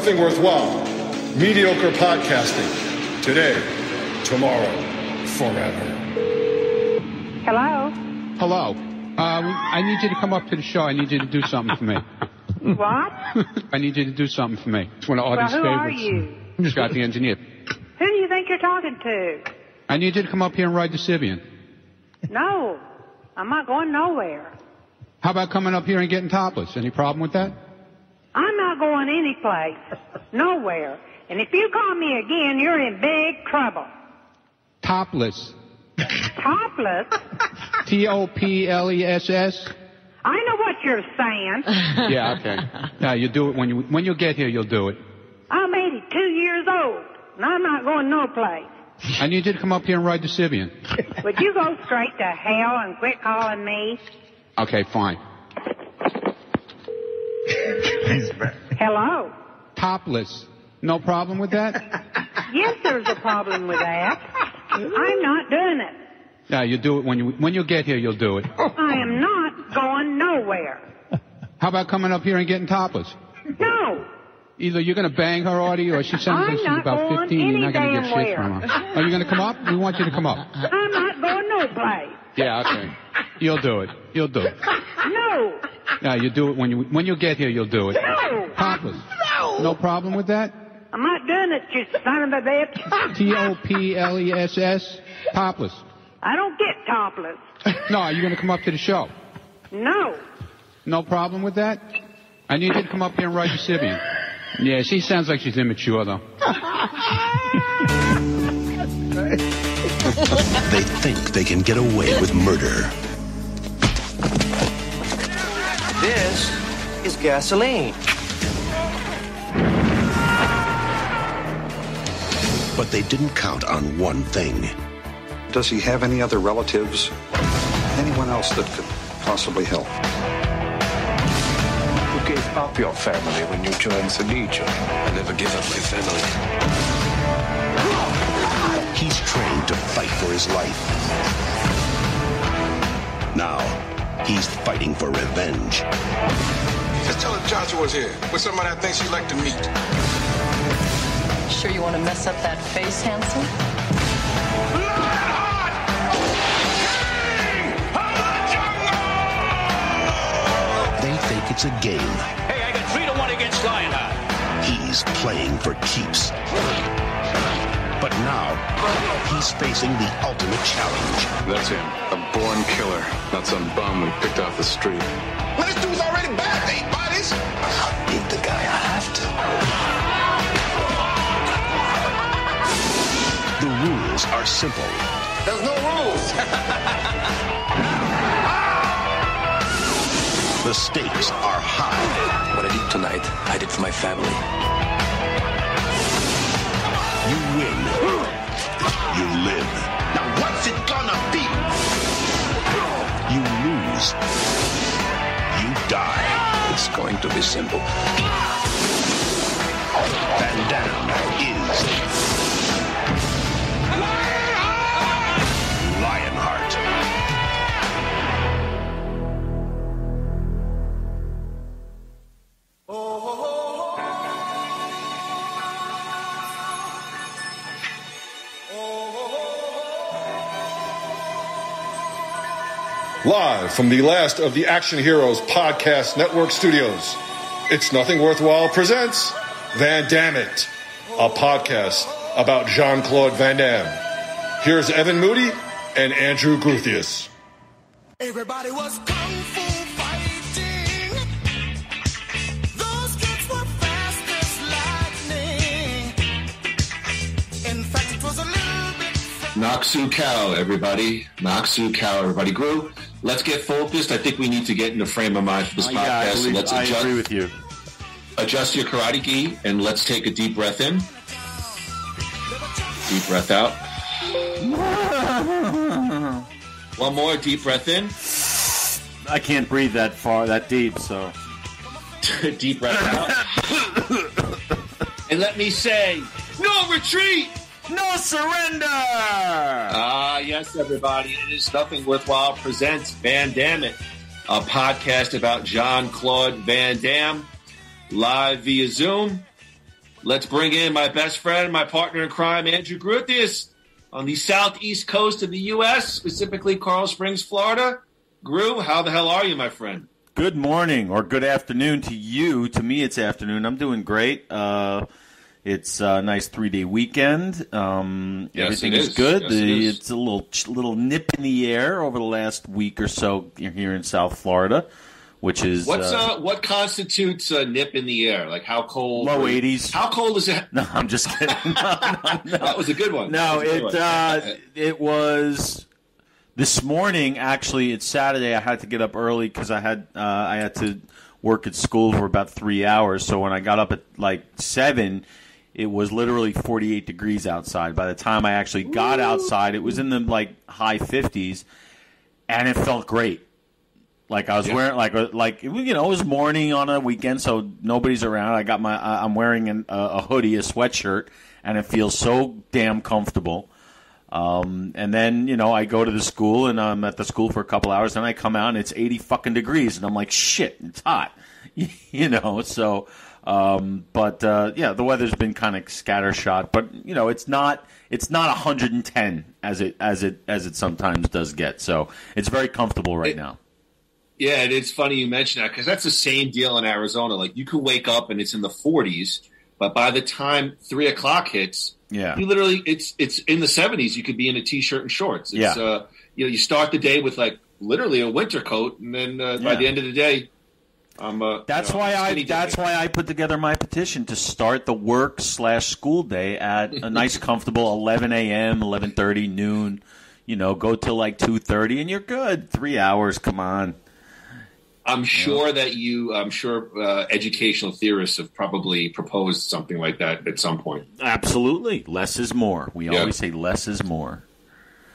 nothing worthwhile. Mediocre podcasting. Today, tomorrow, forever. Hello? Hello. I need you to come up to the show. I need you to do something for me. What? I need you to do something for me. It's one of Audie's who favorites. are you? I'm just got the engineer. Who do you think you're talking to? I need you to come up here and ride the Sibian. No, I'm not going nowhere. How about coming up here and getting topless? Any problem with that? I'm not going any place. Nowhere. And if you call me again, you're in big trouble. Topless. Topless? Topless. I know what you're saying. Yeah, okay. Yeah, you do it when you get here. You'll do it. I'm 82 years old, and I'm not going no place. I need you to come up here and ride the Sibian. Would you go straight to hell and quit calling me? Okay, fine. Hello? Topless. No problem with that? Yes, there's a problem with that. I'm not doing it. Yeah, you do it when you get here. You'll do it. I am not going nowhere. How about coming up here and getting topless? No. Either you're going to bang her, Audie, or she sounds like she's about 15 and you're not going to get shit from her. Are you going to come up? We want you to come up. I'm not going no place. Yeah, okay. You'll do it. You'll do it. No. Yeah, you do it when you get here. You'll do it. No. Topless. No problem with that? I'm not doing it, you son of a bitch. Topless. Topless. I don't get topless. No, are you going to come up to the show? No. No problem with that? I need you to come up here and ride the Sibian. Yeah, she sounds like she's immature, though. They think they can get away with murder. This is gasoline. But they didn't count on one thing. Does he have any other relatives? Anyone else that could possibly help? You gave up your family when you joined the Legion. I never give up my family. He's trained to fight for his life. Now, he's fighting for revenge. Just tell her Joshua's here with somebody I think she'd like to meet. Sure you want to mess up that face, handsome? Lionheart! King of the jungle! They think it's a game. Hey, I got 3-1 against Lionheart. He's playing for keeps. But now, he's facing the ultimate challenge. That's him. A born killer, not some bum we picked off the street. Well, this dude's already bad. 8 bodies. I'll beat the guy. I have to. The rules are simple. There's no rules. The stakes are high. What I did tonight, I did for my family. You win. You live. Now what's it gonna be? You lose. You die. It's going to be simple. Van Damme is Lionheart. Live from the last of the Action Heroes Podcast Network studios, It's Nothing Worthwhile presents Van Dammit, a podcast about Jean-Claude Van Damme. Here's Evan Moody and Andrew Gruthius. Everybody was kung fu fighting. Those kids were fast as lightning. In fact, it was a little bit... Naksu Cow, everybody. Naksu Cow, everybody. Groo, let's get focused. I think we need to get in the frame of mind for this podcast. I agree with you. Adjust your karate gi, and let's take a deep breath in. Deep breath out. One more deep breath in. I can't breathe that far, that deep, so. Deep breath out. And let me say, no retreat! No surrender! Yes, everybody. It is Nothing Worthwhile presents Van Dammit, a podcast about Jean-Claude Van Damme, live via Zoom. Let's bring in my best friend, my partner in crime, Andrew Gruthius, on the southeast coast of the U.S., specifically Coral Springs, Florida. Groo, how the hell are you, my friend? Good morning or good afternoon to you. To me, it's afternoon. I'm doing great. It's a nice 3-day weekend. Everything is good. Yes, it's a little nip in the air over the last week or so here in South Florida, which is what constitutes a nip in the air? Like how cold? Low 80s. How cold is it? No, I'm just kidding. No. That was a good one. No, it was. This morning, actually, it's Saturday. I had to get up early because I had to work at school for about 3 hours. So when I got up at like 7, it was literally 48 degrees outside. By the time I actually got outside, it was in the like high 50s, and it felt great. Like I was wearing like it was morning on a weekend, so nobody's around. I got I'm wearing a hoodie, a sweatshirt, and it feels so damn comfortable. And then, I go to the school and I'm at the school for a couple hours and I come out and it's 80 fucking degrees and I'm like, shit, it's hot, so, the weather's been kind of scattershot, but it's not 110 as it sometimes does get. So it's very comfortable right now. Yeah. And it's funny you mention that because that's the same deal in Arizona. Like you could wake up and it's in the 40s, but by the time 3 o'clock hits, you literally it's in the 70s. You could be in a t-shirt and shorts. It's, you start the day with like literally a winter coat, and then by the end of the day, That's why I put together my petition to start the work/school day at a nice, comfortable 11 a.m., 11:30, noon. Go till like 2:30, and you're good. 3 hours. Come on. I'm sure educational theorists have probably proposed something like that at some point. Absolutely. Less is more. We always say less is more.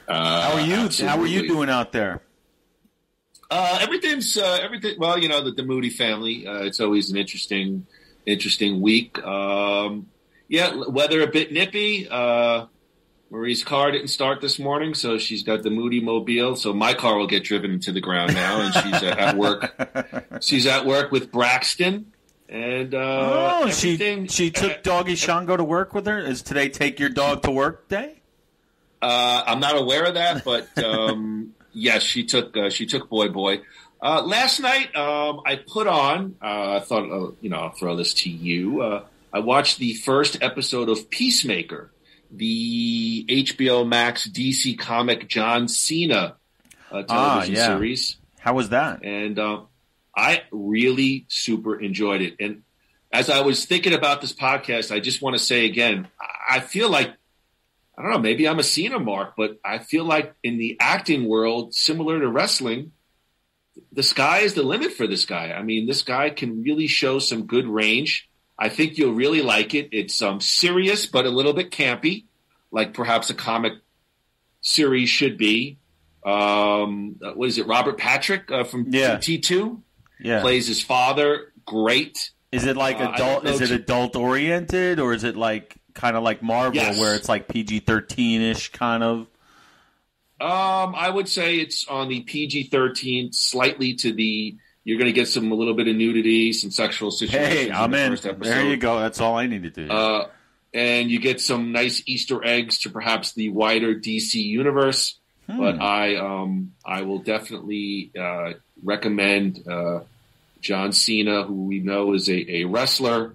How are you? Absolutely. How are you doing out there? Everything. Well, the Moody family. It's always an interesting week. Weather a bit nippy. Marie's car didn't start this morning, so she's got the Moody Mobile. So my car will get driven into the ground now, and she's at work. She's at work with Braxton, and she took doggy Shango to work with her. Is today take your dog to work day? I'm not aware of that, but yes, she took Boy. Last night, I put on. I thought, I'll throw this to you. I watched the first episode of Peacemaker, the HBO Max DC comic John Cena television series. How was that? And I really super enjoyed it. And as I was thinking about this podcast, I just want to say again, I feel like, I don't know, maybe I'm a Cena mark, but I feel like in the acting world, similar to wrestling, the sky is the limit for this guy. I mean, this guy can really show some good range. I think you'll really like it. It's serious, but a little bit campy, like perhaps a comic series should be. What is it? Robert Patrick from T2 plays his father. Great. Is it like adult? Is it adult oriented, or is it like kind of like Marvel, where it's like PG-13ish kind of? I would say it's on the PG-13, slightly to the. You're going to get a little bit of nudity, some sexual situations. Hey, I'm in. There you go. That's all I need to do. And you get some nice Easter eggs to perhaps the wider DC universe. But I will definitely recommend John Cena, who we know is a wrestler.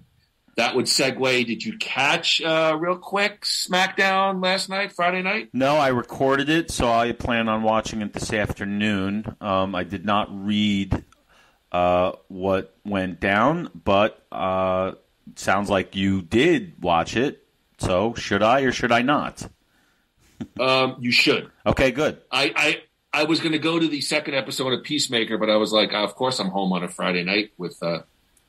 That would segue. Did you catch real quick SmackDown last night, Friday night? No, I recorded it, so I plan on watching it this afternoon. I did not read what went down, but sounds like you did watch it. So should I or should I not? You should. Okay, good. I was going to go to the second episode of Peacemaker, but I was like, of course I'm home on a Friday night with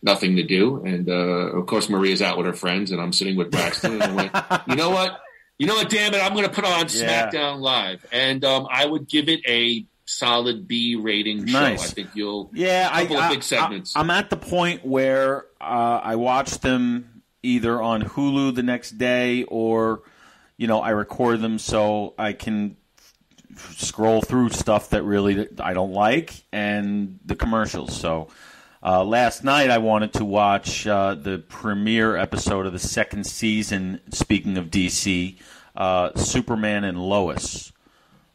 nothing to do. And, of course, Maria's out with her friends, and I'm sitting with Braxton. And I'm like, you know what, damn it, I'm going to put on SmackDown Live. And I would give it a solid B rating show. I think you'll a couple of big segments. I'm at the point where I watch them either on Hulu the next day or, I record them so I can scroll through stuff that really I don't like and the commercials. So Last night I wanted to watch the premiere episode of the second season, speaking of DC, Superman and Lois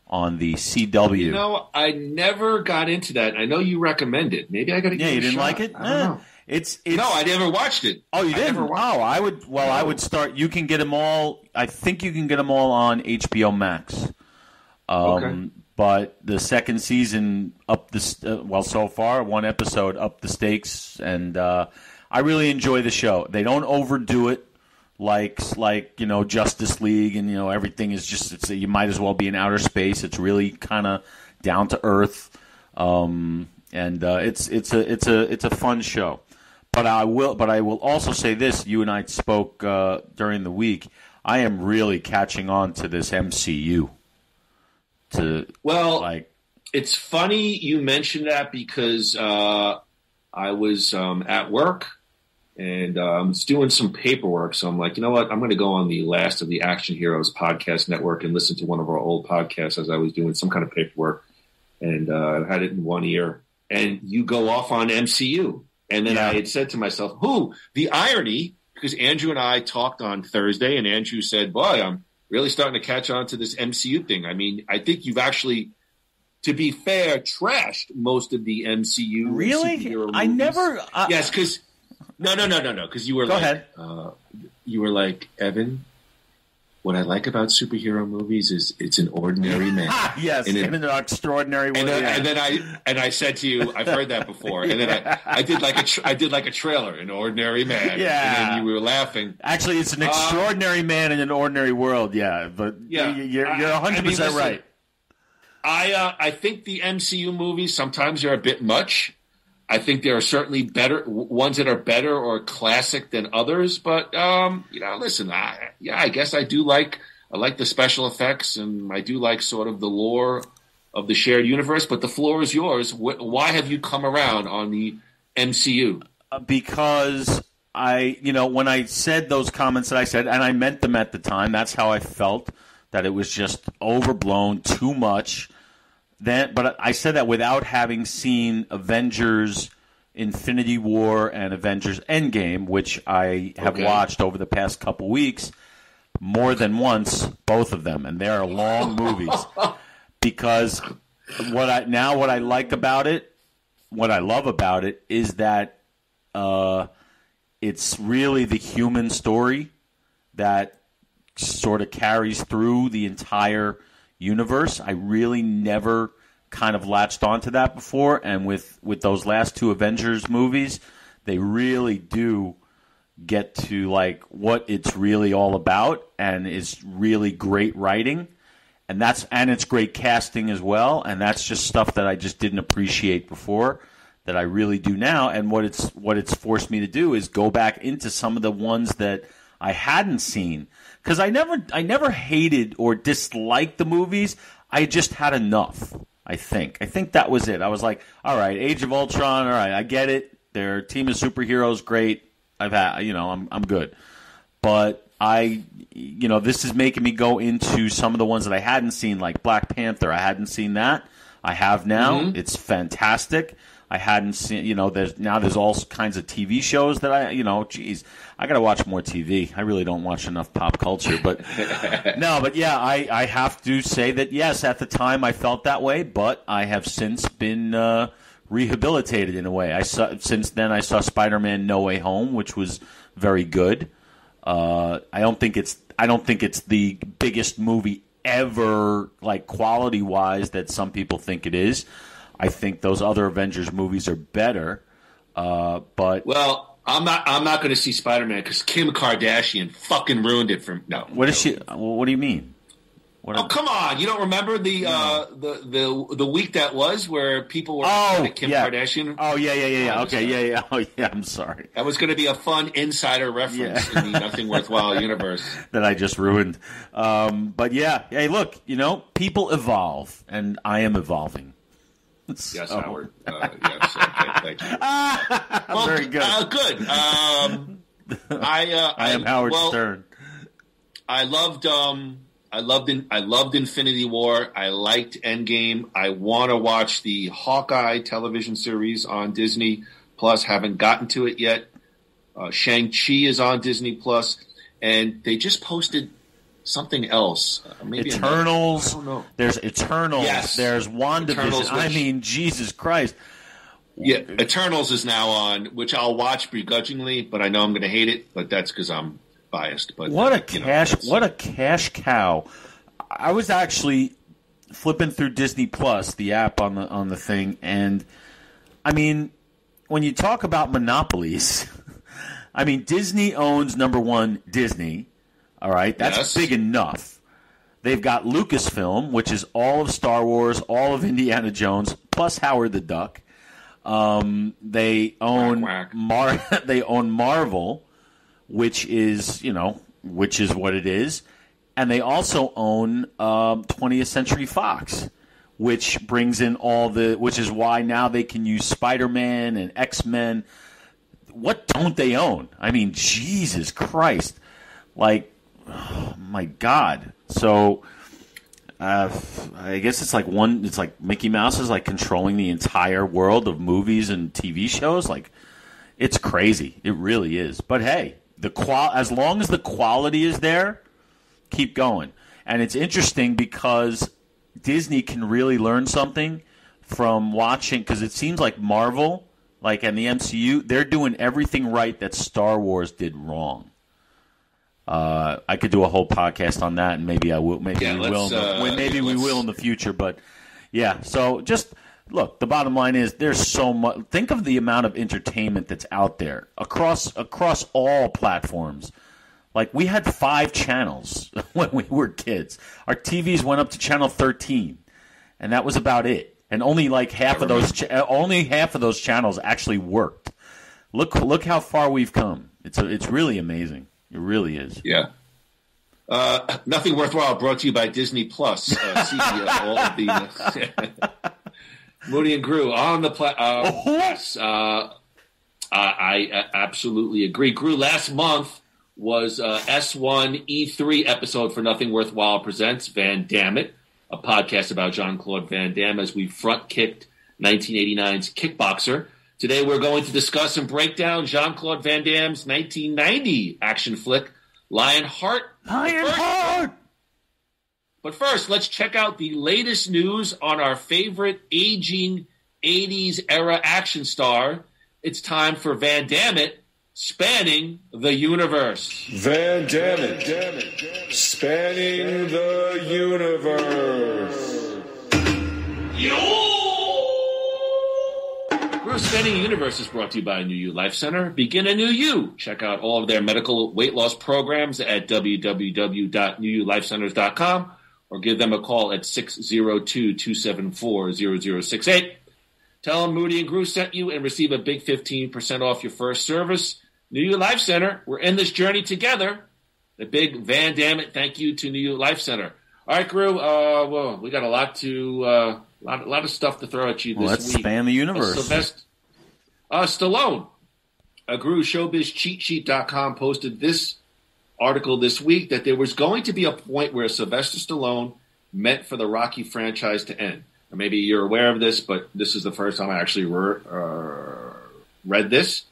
on the CW. You know, I never got into that. I know you recommend it. Maybe I got to give it a shot. Yeah, you didn't like it? I don't know. It's no, I never watched it. Oh, you didn't? I would. Well, I would start. You can get them all. I think you can get them all on HBO Max. Okay. But the second season so far one episode up the stakes, and I really enjoy the show. They don't overdo it like Justice League, and everything is just you might as well be in outer space. It's really kind of down to earth, and it's a fun show. But I will also say this. You and I spoke during the week. I am really catching on to this MCU. It's funny you mentioned that because I was at work and I was doing some paperwork. So I'm like, you know what? I'm going to go on the last of the Action Heroes podcast network and listen to one of our old podcasts as I was doing some kind of paperwork. And I had it in one ear. And you go off on MCU. And then I had said to myself, the irony, because Andrew and I talked on Thursday, and Andrew said, boy, I'm really starting to catch on to this MCU thing. I mean, I think you've actually, to be fair, trashed most of the MCU. Really? Superhero movies. I never. Yes, because no, because you were Go ahead. You were like, Evan, what I like about superhero movies is it's an ordinary man. Yes, in an extraordinary way. And then I said to you, I've heard that before. And then I did like a trailer, an ordinary man. Yeah. And then you were laughing. Actually, it's an extraordinary man in an ordinary world. Yeah, but you're 100% right. I think the MCU movies sometimes are a bit much. I think there are certainly better ones that are better or classic than others. But listen, I guess I like the special effects, and I do like sort of the lore of the shared universe. But the floor is yours. Why have you come around on the MCU? Because when I said those comments that I said, and I meant them at the time, that's how I felt, that it was just overblown, too much. But I said that without having seen Avengers Infinity War and Avengers Endgame, which I have watched over the past couple weeks more than once, both of them, and they are long movies. Because what I like about it, what I love about it, is that it's really the human story that sort of carries through the entire universe. I really never kind of latched onto that before, and with those last two Avengers movies, they really do get to like what it's really all about, and it's really great writing, and it's great casting as well, and that's just stuff that I just didn't appreciate before that I really do now. And what it's forced me to do is go back into some of the ones that I hadn't seen. Because I never hated or disliked the movies. I just had enough, I think. I think that was it. I was like, all right, Age of Ultron, all right, I get it. Their team of superheroes, great. I'm good. But this is making me go into some of the ones that I hadn't seen, like Black Panther. I hadn't seen that. I have now. Mm-hmm. It's fantastic. I hadn't seen, there's all kinds of TV shows that I got to watch more TV. I really don't watch enough pop culture, but I have to say that, yes, at the time I felt that way, but I have since been rehabilitated in a way. Since then I saw Spider-Man No Way Home, which was very good. I don't think it's the biggest movie ever, like quality-wise, that some people think it is. I think those other Avengers movies are better, but I'm not going to see Spider-Man because Kim Kardashian fucking ruined it for no. What is she? What do you mean? Come on! You don't remember the week that was where people were at Kim Kardashian? Oh yeah. Okay, yeah. Oh yeah. I'm sorry. That was going to be a fun insider reference in the Nothing Worthwhile universe that I just ruined. But yeah. Hey, look. People evolve, and I am evolving. Yes, Howard. Yes, okay, thank you. Very good. Good. I am Howard Stern. I loved Infinity War. I liked Endgame. I want to watch the Hawkeye television series on Disney. Plus. Haven't gotten to it yet. Shang-Chi is on Disney Plus, and they just posted something else. Maybe Eternals. I don't know. There's Eternals. Yes. There's WandaVision. Eternals, I mean, Jesus Christ. Yeah, Eternals is now on, which I'll watch begrudgingly, but I know I'm going to hate it. But that's because I'm biased. But what a cash cow! I was actually flipping through Disney Plus, the app on the thing, and I mean, when you talk about monopolies, I mean, Disney owns number one, Disney. All right, that's big enough. They've got Lucasfilm, which is all of Star Wars, all of Indiana Jones, plus Howard the Duck. They own they own Marvel, which is what it is, and they also own 20th Century Fox, which brings in which is why now they can use Spider-Man and X-Men. What don't they own? I mean, Jesus Christ, like, oh my God. So I guess it's like Mickey Mouse is like controlling the entire world of movies and TV shows. Like, it's crazy. It really is. But hey, as long as the quality is there, keep going. And it's interesting because Disney can really learn something from watching, because it seems like Marvel, like, and the MCU, they're doing everything right that Star Wars did wrong. I could do a whole podcast on that, and maybe I will. Maybe we will in the future. But yeah, so just look. The bottom line is there's so much. Think of the amount of entertainment that's out there across all platforms. Like, we had 5 channels when we were kids. Our TVs went up to channel 13, and that was about it. And only like half of those channels actually worked. Look how far we've come. It's really amazing. It really is. Yeah. Nothing Worthwhile brought to you by Disney Plus. All of the Moody and Groo on the yes. I absolutely agree. Groo, last month was S1 E3 episode for Nothing Worthwhile Presents Van Dammit, a podcast about Jean-Claude Van Damme as we front-kicked 1989's Kickboxer. Today we're going to discuss and break down Jean-Claude Van Damme's 1990 action flick, Lionheart. But first, let's check out the latest news on our favorite aging 80s era action star. It's time for Van Dammit, Spanning the Universe. Van Dammit, Spanning the Universe. Spanning the Universe is brought to you by New You Life Center. Begin a new you. Check out all of their medical weight loss programs at www.newyoulifecenters.com or give them a call at 602-274-0068. Tell them Moody and Groo sent you and receive a big 15% off your first service. New You Life Center, we're in this journey together. The big Van Dammit thank you to New You Life Center. All right, Groo, well, we got a lot of stuff to throw at you this week. Let's span the universe. Stallone. Groo, ShowbizCheatSheet.com posted this article this week that there was going to be a point where Sylvester Stallone meant for the Rocky franchise to end. Or maybe you're aware of this, but this is the first time I actually read this.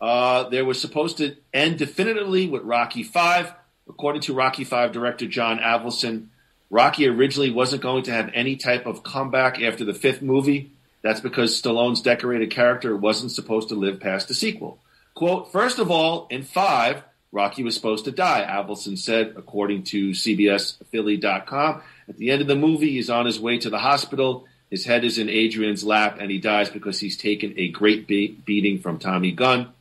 There was supposed to end definitively with Rocky V. According to Rocky V director John Avildsen, Rocky originally wasn't going to have any type of comeback after the 5th movie. That's because Stallone's decorated character wasn't supposed to live past the sequel. Quote, first of all, in 5, Rocky was supposed to die, Avildsen said, according to CBSPhilly.com. At the end of the movie, he's on his way to the hospital. His head is in Adrian's lap, and he dies because he's taken a great beating from Tommy Gunn.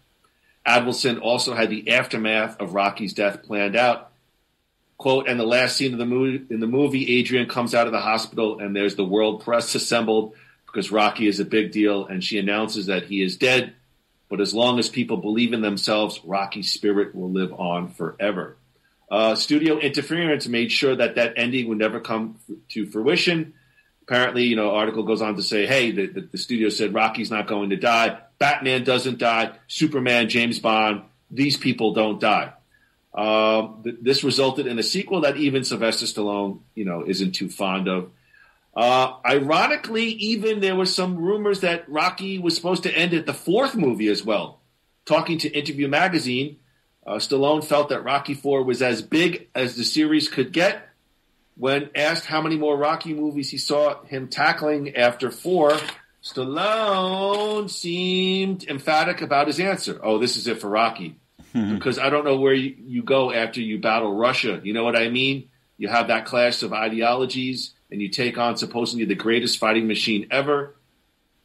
Avildsen also had the aftermath of Rocky's death planned out. Quote, and the last scene of the movie, Adrian comes out of the hospital, and there's the world press assembled because Rocky is a big deal, and she announces that he is dead. But as long as people believe in themselves, Rocky's spirit will live on forever. Studio interference made sure that ending would never come to fruition. Apparently, article goes on to say, hey, the studio said Rocky's not going to die. Batman doesn't die. Superman, James Bond, these people don't die. This resulted in a sequel that even Sylvester Stallone, isn't too fond of. Ironically, even there were some rumors that Rocky was supposed to end at the fourth movie as well. Talking to Interview Magazine, Stallone felt that Rocky IV was as big as the series could get. When asked how many more Rocky movies he saw him tackling after 4, Stallone seemed emphatic about his answer. Oh, this is it for Rocky. Because I don't know where you go after you battle Russia. You know what I mean? You have that clash of ideologies, and you take on supposedly the greatest fighting machine ever.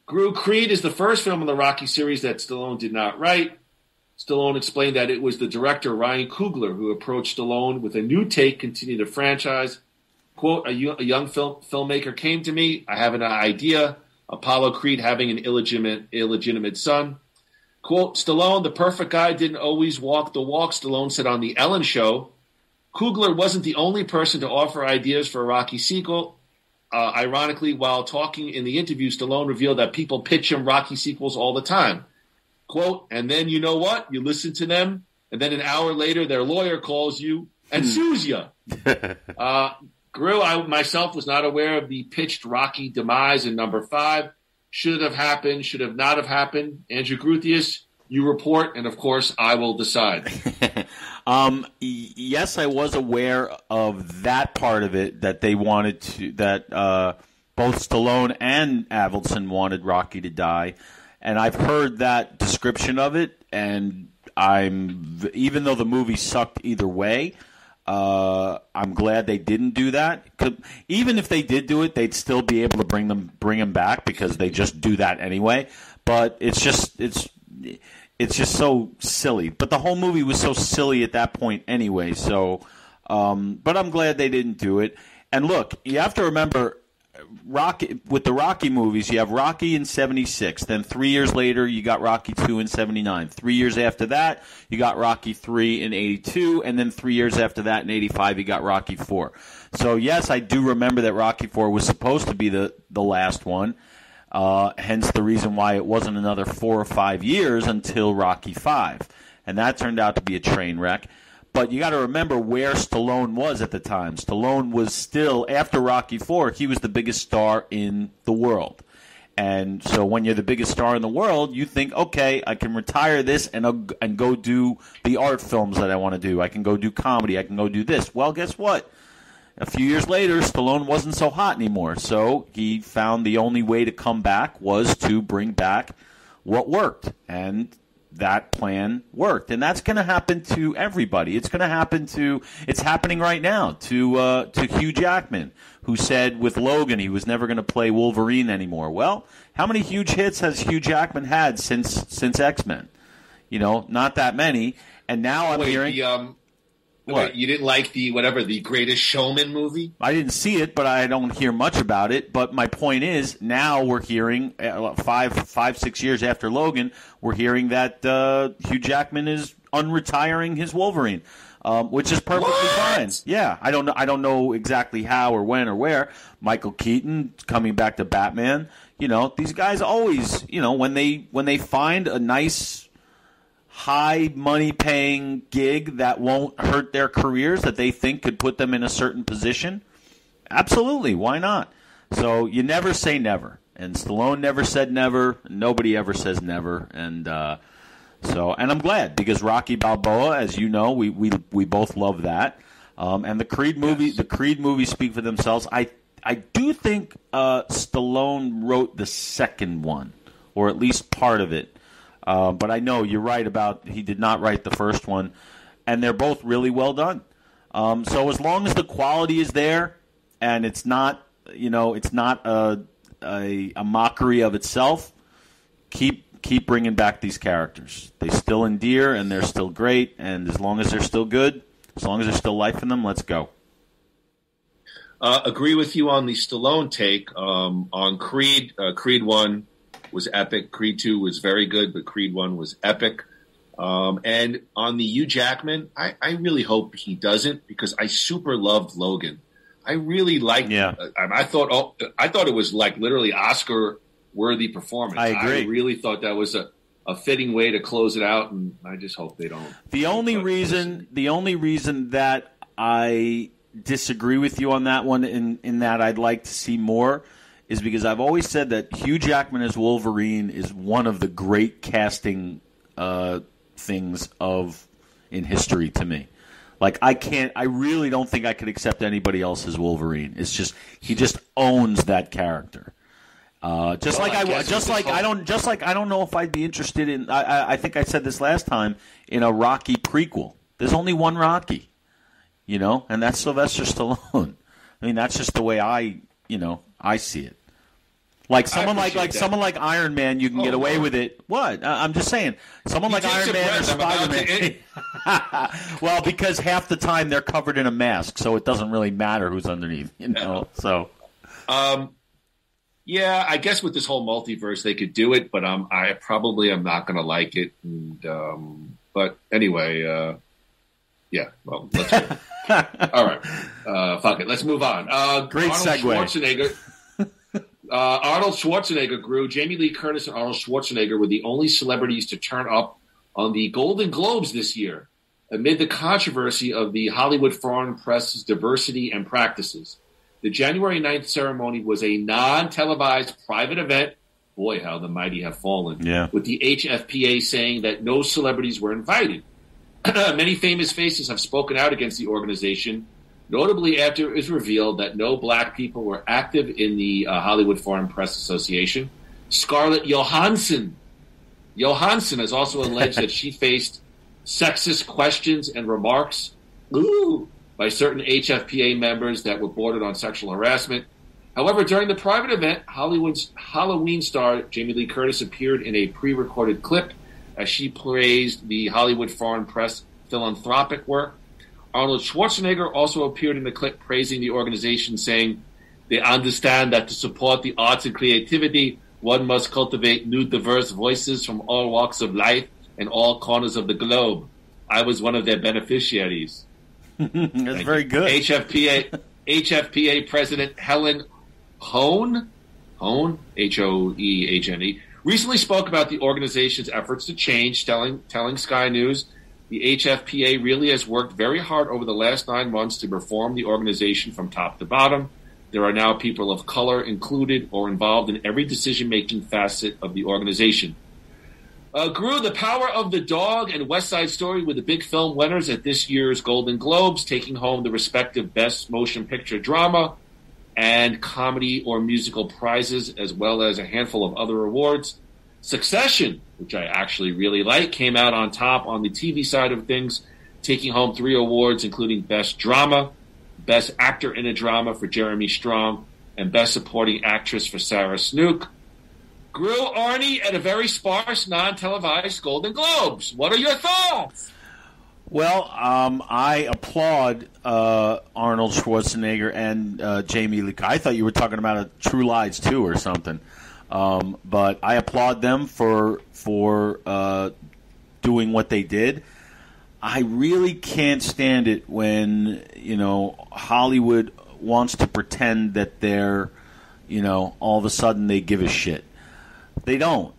Groo, Creed is the first film in the Rocky series that Stallone did not write. Stallone explained that it was the director, Ryan Coogler, who approached Stallone with a new take, continue the franchise. Quote, a young filmmaker came to me. I have an idea. Apollo Creed having an illegitimate son. Quote, Stallone, the perfect guy, didn't always walk the walk, Stallone said on The Ellen Show. Coogler wasn't the only person to offer ideas for a Rocky sequel. Ironically, while talking in the interview, Stallone revealed that people pitch him Rocky sequels all the time. Quote, and then you know what? You listen to them, and then an hour later, their lawyer calls you and sues you. Groo, I myself was not aware of the pitched Rocky demise in number 5. Should it have happened? Should it not have happened? Andrew Gruthius, you report, and of course, I will decide. Yes, I was aware of that part of it, that they wanted to, that both Stallone and Avildsen wanted Rocky to die. And I've heard that description of it, and even though the movie sucked either way, I'm glad they didn't do that. Even if they did do it, they'd still be able to bring him back because they just do that anyway. But it's just so silly. But the whole movie was so silly at that point anyway. So, but I'm glad they didn't do it. And look, you have to remember, with the Rocky movies, you have Rocky in 76. Then 3 years later, you got Rocky 2 in 79. 3 years after that, you got Rocky 3 in 82. And then 3 years after that, in 85, you got Rocky 4. So, yes, I do remember that Rocky 4 was supposed to be the last one. Hence the reason why it wasn't another 4 or 5 years until Rocky 5. And that turned out to be a train wreck. But you got to remember where Stallone was at the time. Stallone was still, after Rocky IV, he was the biggest star in the world. And so when you're the biggest star in the world, you think, okay, I can retire this and go do the art films that I want to do. I can go do comedy. I can go do this. Well, guess what? A few years later, Stallone wasn't so hot anymore. So he found the only way to come back was to bring back what worked. And that plan worked. And that's going to happen to everybody. It's happening right now to Hugh Jackman, who said with Logan he was never going to play Wolverine anymore. Well, how many huge hits has Hugh Jackman had since X-Men? You know, not that many. And now I'm hearing... What? You didn't like the Greatest Showman movie? I didn't see it, but I don't hear much about it. But my point is, now we're hearing 5-6 years after Logan, we're hearing that Hugh Jackman is unretiring his Wolverine, which is perfectly fine. Yeah, I don't know exactly how or when or where. Michael Keaton coming back to Batman. You know, these guys always, you know, when they find a nice, high money paying gig that won't hurt their careers, that they think could put them in a certain position, absolutely, why not? So you never say never, and Stallone never said never. Nobody ever says never, and I'm glad, because Rocky Balboa, as you know, we both love that, and the Creed movies speak for themselves. I do think Stallone wrote the second one, or at least part of it. But I know you're right about he did not write the first one, and they're both really well done. So as long as the quality is there, and it's not, you know, it's not a mockery of itself, keep bringing back these characters. They still endear, and they're still great. And as long as they're still good, as long as there's still life in them, let's go. Agree with you on the Stallone take on Creed. Creed 1 was epic. Creed 2 was very good, but Creed 1 was epic. And on the Hugh Jackman, I really hope he doesn't, because I super loved Logan. I really liked I thought it was like literally Oscar-worthy performance. I agree. I really thought that was a fitting way to close it out, and I just hope they don't. The only reason that I disagree with you on that one in that I'd like to see more is because I've always said that Hugh Jackman as Wolverine is one of the great casting things in history to me. Like I really don't think I could accept anybody else as Wolverine. It's just he just owns that character. I don't know if I'd be interested in. I think I said this last time in a Rocky prequel. There's only one Rocky, and that's Sylvester Stallone. I mean, that's just the way I see it. Like someone like Iron Man, you can get away with it. What? I'm just saying, someone like Iron Man or Spider-Man. Well, because half the time they're covered in a mask, so it doesn't really matter who's underneath. So. Yeah, I guess with this whole multiverse they could do it, but I probably am not going to like it. And, but anyway, yeah. Well, let's go. All right, fuck it. Let's move on. Great segue. Arnold Schwarzenegger grew. Jamie Lee Curtis and Arnold Schwarzenegger were the only celebrities to turn up on the Golden Globes this year, amid the controversy of the Hollywood Foreign Press's diversity and practices. The January 9th ceremony was a non-televised private event. Boy, how the mighty have fallen. Yeah. With the HFPA saying that no celebrities were invited. Many famous faces have spoken out against the organization, notably after it was revealed that no black people were active in the Hollywood Foreign Press Association. Scarlett Johansson has also alleged that she faced sexist questions and remarks by certain HFPA members that were bordered on sexual harassment. However, during the private event, Hollywood's Halloween star Jamie Lee Curtis appeared in a pre-recorded clip as she praised the Hollywood Foreign Press philanthropic work. Arnold Schwarzenegger also appeared in the clip praising the organization, saying, "They understand that to support the arts and creativity, one must cultivate new diverse voices from all walks of life and all corners of the globe. I was one of their beneficiaries." That's very good. HFPA President Helen Hoehne, Hoehne, recently spoke about the organization's efforts to change, telling Sky News, "The HFPA really has worked very hard over the last 9 months to reform the organization from top to bottom. There are now people of color included or involved in every decision-making facet of the organization." Groo, The Power of the Dog and West Side Story were the big film winners at this year's Golden Globes, taking home the respective Best Motion Picture Drama and Comedy or Musical prizes, as well as a handful of other awards. Succession, which I actually really like, came out on top on the TV side of things, taking home 3 awards, including Best Drama, Best Actor in a Drama for Jeremy Strong, and Best Supporting Actress for Sarah Snook. Groo, Arnie, at a very sparse, non-televised Golden Globes. What are your thoughts? Well, I applaud Arnold Schwarzenegger and Jamie Lee. I thought you were talking about a True Lies 2 or something. But I applaud them for doing what they did. I really can't stand it when, Hollywood wants to pretend that they're, all of a sudden they give a shit. They don't.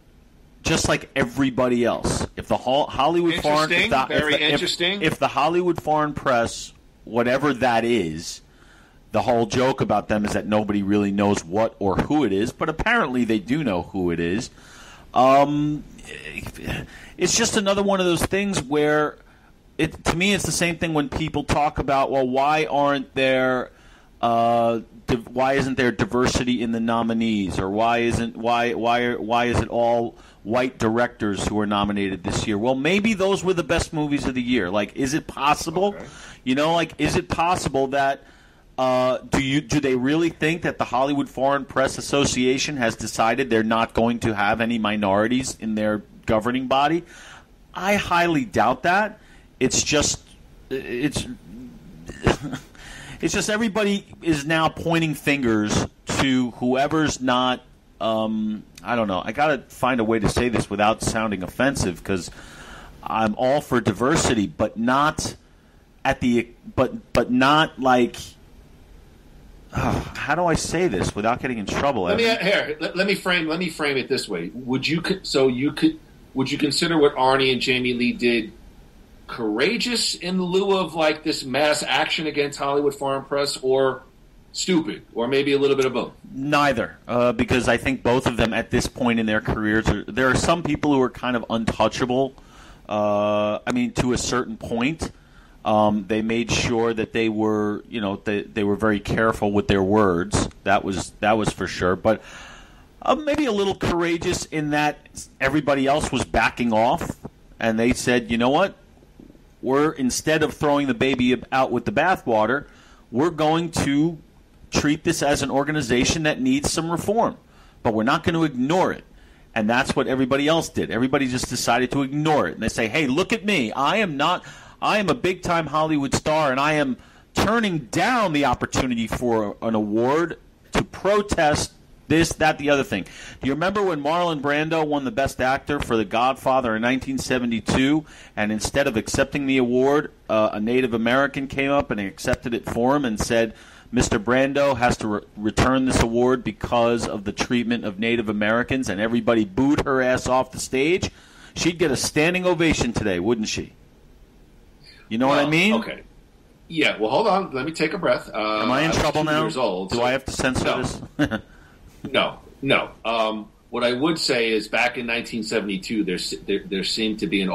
Just like everybody else. If the Hollywood Foreign if the Hollywood Foreign Press, whatever that is, the whole joke about them is that nobody really knows what or who it is, but apparently they do know who it is. It's just another one of those things where, to me, it's the same thing when people talk about, well, why isn't there diversity in the nominees, or why is it all white directors who are nominated this year? Well, maybe those were the best movies of the year. Like, is it possible? Okay. Is it possible that do they really think that the Hollywood Foreign Press Association has decided they're not going to have any minorities in their governing body? I highly doubt that. It's just everybody is now pointing fingers to whoever's not. I don't know. I gotta find a way to say this without sounding offensive, because I'm all for diversity, but not at the but not like. How do I say this without getting in trouble? Let me frame it this way. Would you consider what Arnie and Jamie Lee did courageous in lieu of like this mass action against Hollywood Foreign Press, or stupid, or maybe a little bit of both? Neither, because I think both of them at this point in their careers, there are some people who are kind of untouchable. To a certain point. They made sure that they were, they were very careful with their words. That was for sure. But maybe a little courageous in that everybody else was backing off, and they said, you know what? Instead of throwing the baby out with the bathwater, we're going to treat this as an organization that needs some reform, but we're not going to ignore it. And that's what everybody else did. Everybody just decided to ignore it. And they say, hey, look at me. I am a big-time Hollywood star, and I am turning down the opportunity for an award to protest this, that, the other thing. Do you remember when Marlon Brando won the Best Actor for The Godfather in 1972, and instead of accepting the award, a Native American came up and accepted it for him and said, Mr. Brando has to return this award because of the treatment of Native Americans, and everybody booed her ass off the stage? She'd get a standing ovation today, wouldn't she? You know what I mean? Okay. Yeah, well, hold on. Let me take a breath. Am I in trouble now? Years old, Do I have to censor this? No. What I would say is back in 1972, there seemed to be an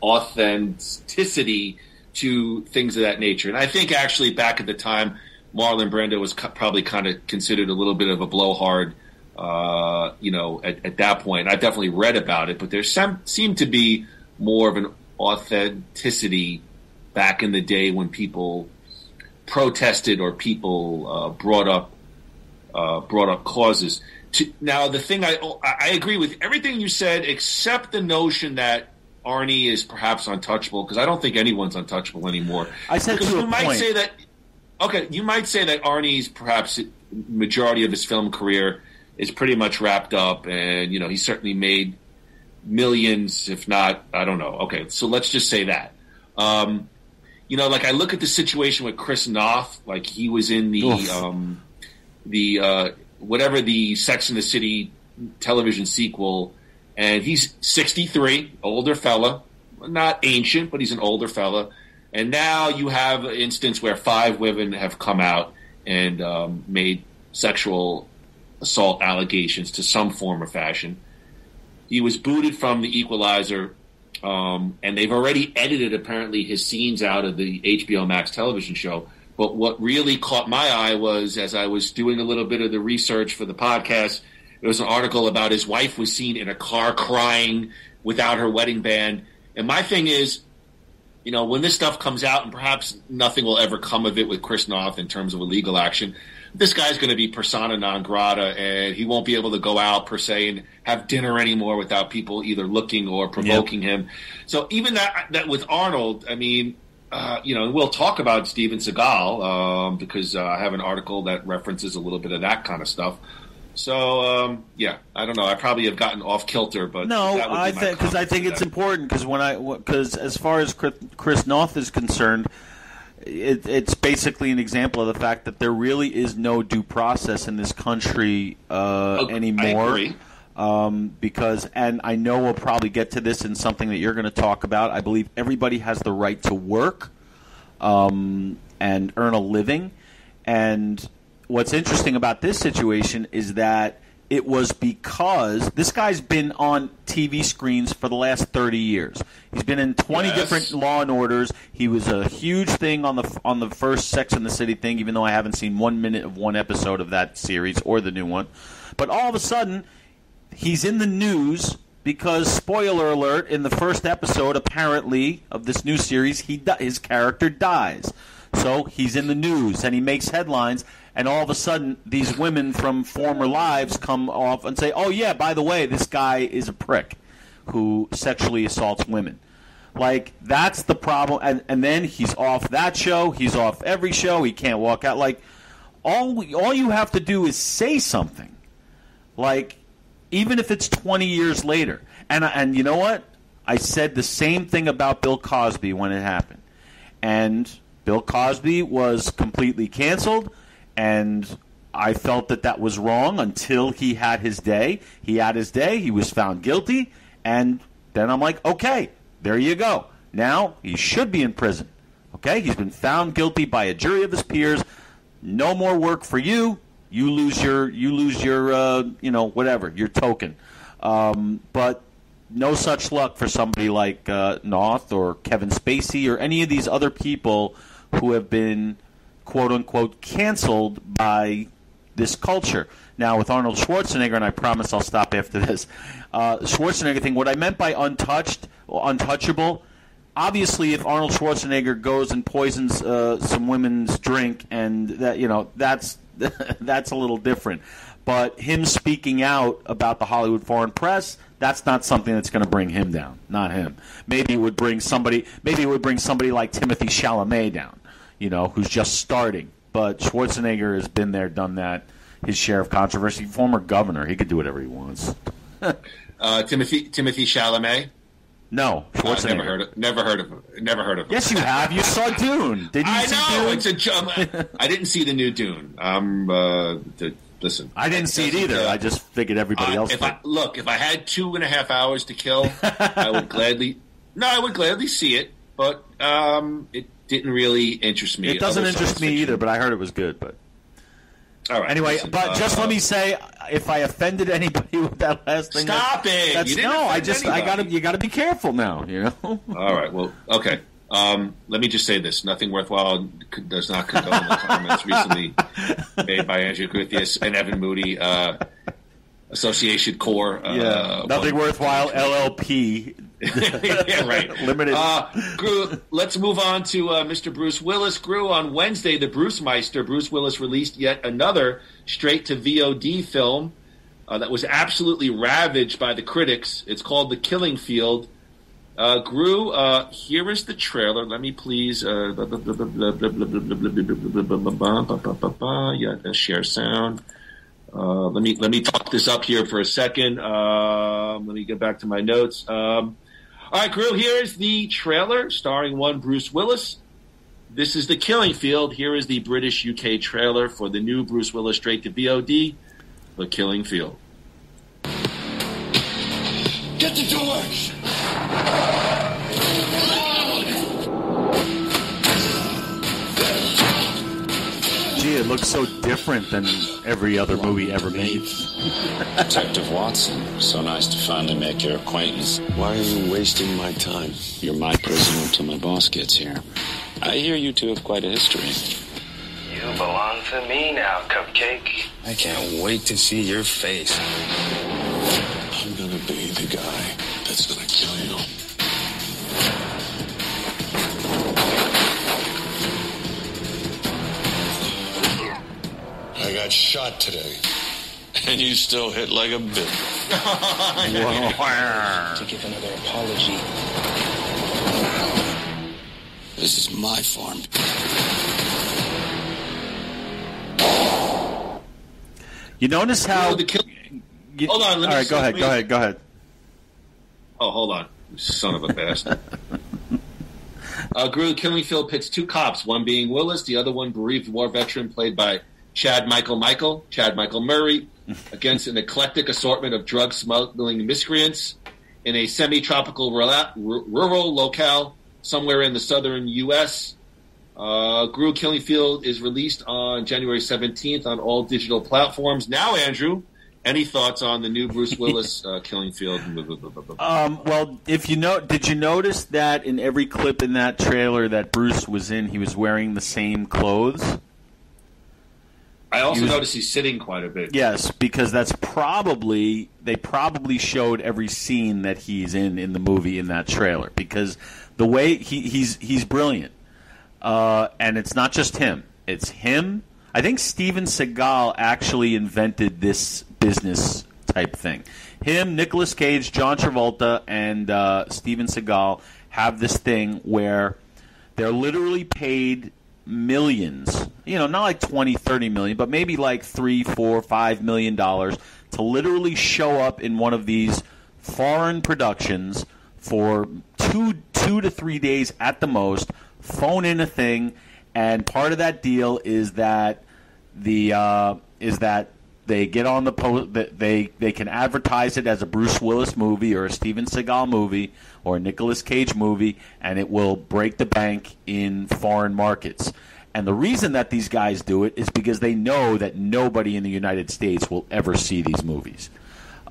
authenticity to things of that nature. And I think actually back at the time, Marlon Brando was probably kind of considered a little bit of a blowhard, at that point. I definitely read about it, but there seemed to be more of an authenticity back in the day when people protested or people brought up causes. Now, the thing I agree with everything you said, except the notion that Arnie is perhaps untouchable, because I don't think anyone's untouchable anymore. I said because to you a might point. say that. Okay, you might say that Arnie's perhaps majority of his film career is pretty much wrapped up, and he certainly made millions, if not, I don't know. Okay, so let's just say that. Like I look at the situation with Chris Noth, like he was in the whatever the Sex and the City television sequel, and he's 63, older fella, not ancient, but he's an older fella. And now you have an instance where 5 women have come out and made sexual assault allegations to some form or fashion. He was booted from The Equalizer, and they've already edited, apparently, his scenes out of the HBO Max television show. But what really caught my eye was, as I was doing a little bit of the research for the podcast, there was an article about his wife was seen in a car crying without her wedding band. And my thing is, when this stuff comes out, and perhaps nothing will ever come of it with Chris Noth in terms of a legal action, this guy's going to be persona non grata, and he won't be able to go out, per se, and have dinner anymore without people either looking or provoking him. So even that with Arnold, I mean, we'll talk about Steven Seagal because I have an article that references a little bit of that kind of stuff. So, I don't know. I probably have gotten off kilter, but no, I think it's important because as far as Chris Noth is concerned, it's basically an example of the fact that there really is no due process in this country anymore. I agree. Because, and I know we'll probably get to this in something that you're going to talk about. I believe everybody has the right to work and earn a living, and what's interesting about this situation is that it was because this guy's been on TV screens for the last 30 years. He's been in 20 different Law and Orders. He was a huge thing on the first Sex and the City thing, even though I haven't seen 1 minute of one episode of that series or the new one. But all of a sudden, he's in the news because, spoiler alert, in the first episode, apparently, of this new series, his character dies. So he's in the news, and he makes headlines, and all of a sudden, these women from former lives come off and say, oh, yeah, by the way, this guy is a prick who sexually assaults women. Like, that's the problem. And then he's off that show. He's off every show. He can't walk out. Like, all you have to do is say something. Like, even if it's 20 years later. And you know what? I said the same thing about Bill Cosby when it happened. And Bill Cosby was completely canceled, and I felt that was wrong until he had his day. He had his day. He was found guilty, and then I'm like, okay, there you go. Now he should be in prison. Okay, he's been found guilty by a jury of his peers. No more work for you. You lose your whatever, your token. But no such luck for somebody like Noth or Kevin Spacey or any of these other people who have been, quote-unquote, canceled by this culture. Now, with Arnold Schwarzenegger, and I promise I'll stop after this, Schwarzenegger thing, what I meant by untouchable, obviously if Arnold Schwarzenegger goes and poisons some women's drink, and that's a little different. But him speaking out about the Hollywood foreign press, that's not something that's going to bring him down. Not him. Maybe it would bring somebody like Timothée Chalamet down, who's just starting. But Schwarzenegger has been there, done that. His share of controversy. Former governor, he could do whatever he wants. Timothée Chalamet. No, Schwarzenegger. Never heard of him. Yes, you have. You saw Dune. Did you see Dune? It's a jump. I didn't see the new Dune. Listen. I didn't see it either. I just figured everybody else did. If I had 2.5 hours to kill, I would gladly see it. But it didn't really interest me. It doesn't interest me either. But I heard it was good. But all right. Anyway, but just let me say, if I offended anybody with that last thing, stop it. You got to be careful now. All right. Well, okay. Let me just say this. Nothing Worthwhile does not condone the comments recently made by Andrew Guthius and Evan Moody, Association Core. Nothing Worthwhile, LLP. Yeah, right. Limited. Groo, let's move on to Mr. Bruce Willis. Groo, on Wednesday, the Bruce Meister, Bruce Willis, released yet another straight-to-VOD film that was absolutely ravaged by the critics. It's called The Killing Field. Groo, here is the trailer. Let me please share sound. Let me talk this up here for a second. Let me get back to my notes. All right, Groo, here is the trailer starring one Bruce Willis. This is The Killing Field. Here is the British UK trailer for the new Bruce Willis straight to VOD, The Killing Field. Get the doors! Gee, it looks so different than every other movie ever made. Detective Watson, so nice to finally make your acquaintance. Why are you wasting my time? You're my prisoner until my boss gets here. I hear you two have quite a history. You belong to me now, Cupcake. I can't wait to see your face. I'm gonna be the guy that's gonna kill you. I got shot today, and you still hit like a bitch. To give another apology. This is my farm. You notice how... Hold on. All right, go ahead. Oh, hold on. Son of a bastard. Groo, Killing Field pits two cops, one being Willis, the other one bereaved war veteran played by Chad Michael Murray, against an eclectic assortment of drug smuggling miscreants in a semi-tropical rural locale somewhere in the southern U.S. Groo, Killing Field is released on January 17th on all digital platforms. Now, Andrew, any thoughts on the new Bruce Willis Killing Field? Well, did you notice that in every clip in that trailer that Bruce was in, he was wearing the same clothes? I also noticed he's sitting quite a bit. Yes, because they probably showed every scene that he's in the movie in that trailer, because the way he's brilliant. And it's not just him. It's him. I think Steven Seagal actually invented this business type thing. Him, Nicolas Cage, John Travolta, and Steven Seagal have this thing where they're literally paid millions, not like 20, 30 million, but maybe like $3, $4, $5 million to literally show up in one of these foreign productions for two to 3 days at the most, phone in a thing, and part of that deal is that They get on the post. They can advertise it as a Bruce Willis movie or a Steven Seagal movie or a Nicolas Cage movie, and it will break the bank in foreign markets. And the reason that these guys do it is because they know that nobody in the United States will ever see these movies.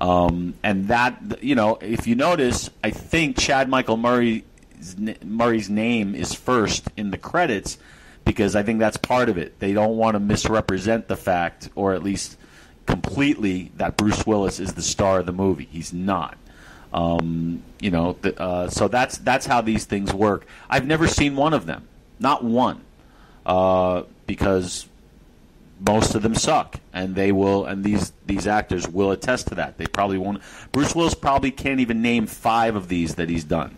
And that, if you notice, I think Chad Michael Murray's name is first in the credits because I think that's part of it. They don't want to misrepresent the fact, or at least completely, that Bruce Willis is the star of the movie. He's not. So that's how these things work. I've never seen one of them, not one, because most of them suck, and they will. And these actors will attest to that. They probably won't. Bruce Willis probably can't even name 5 of these that he's done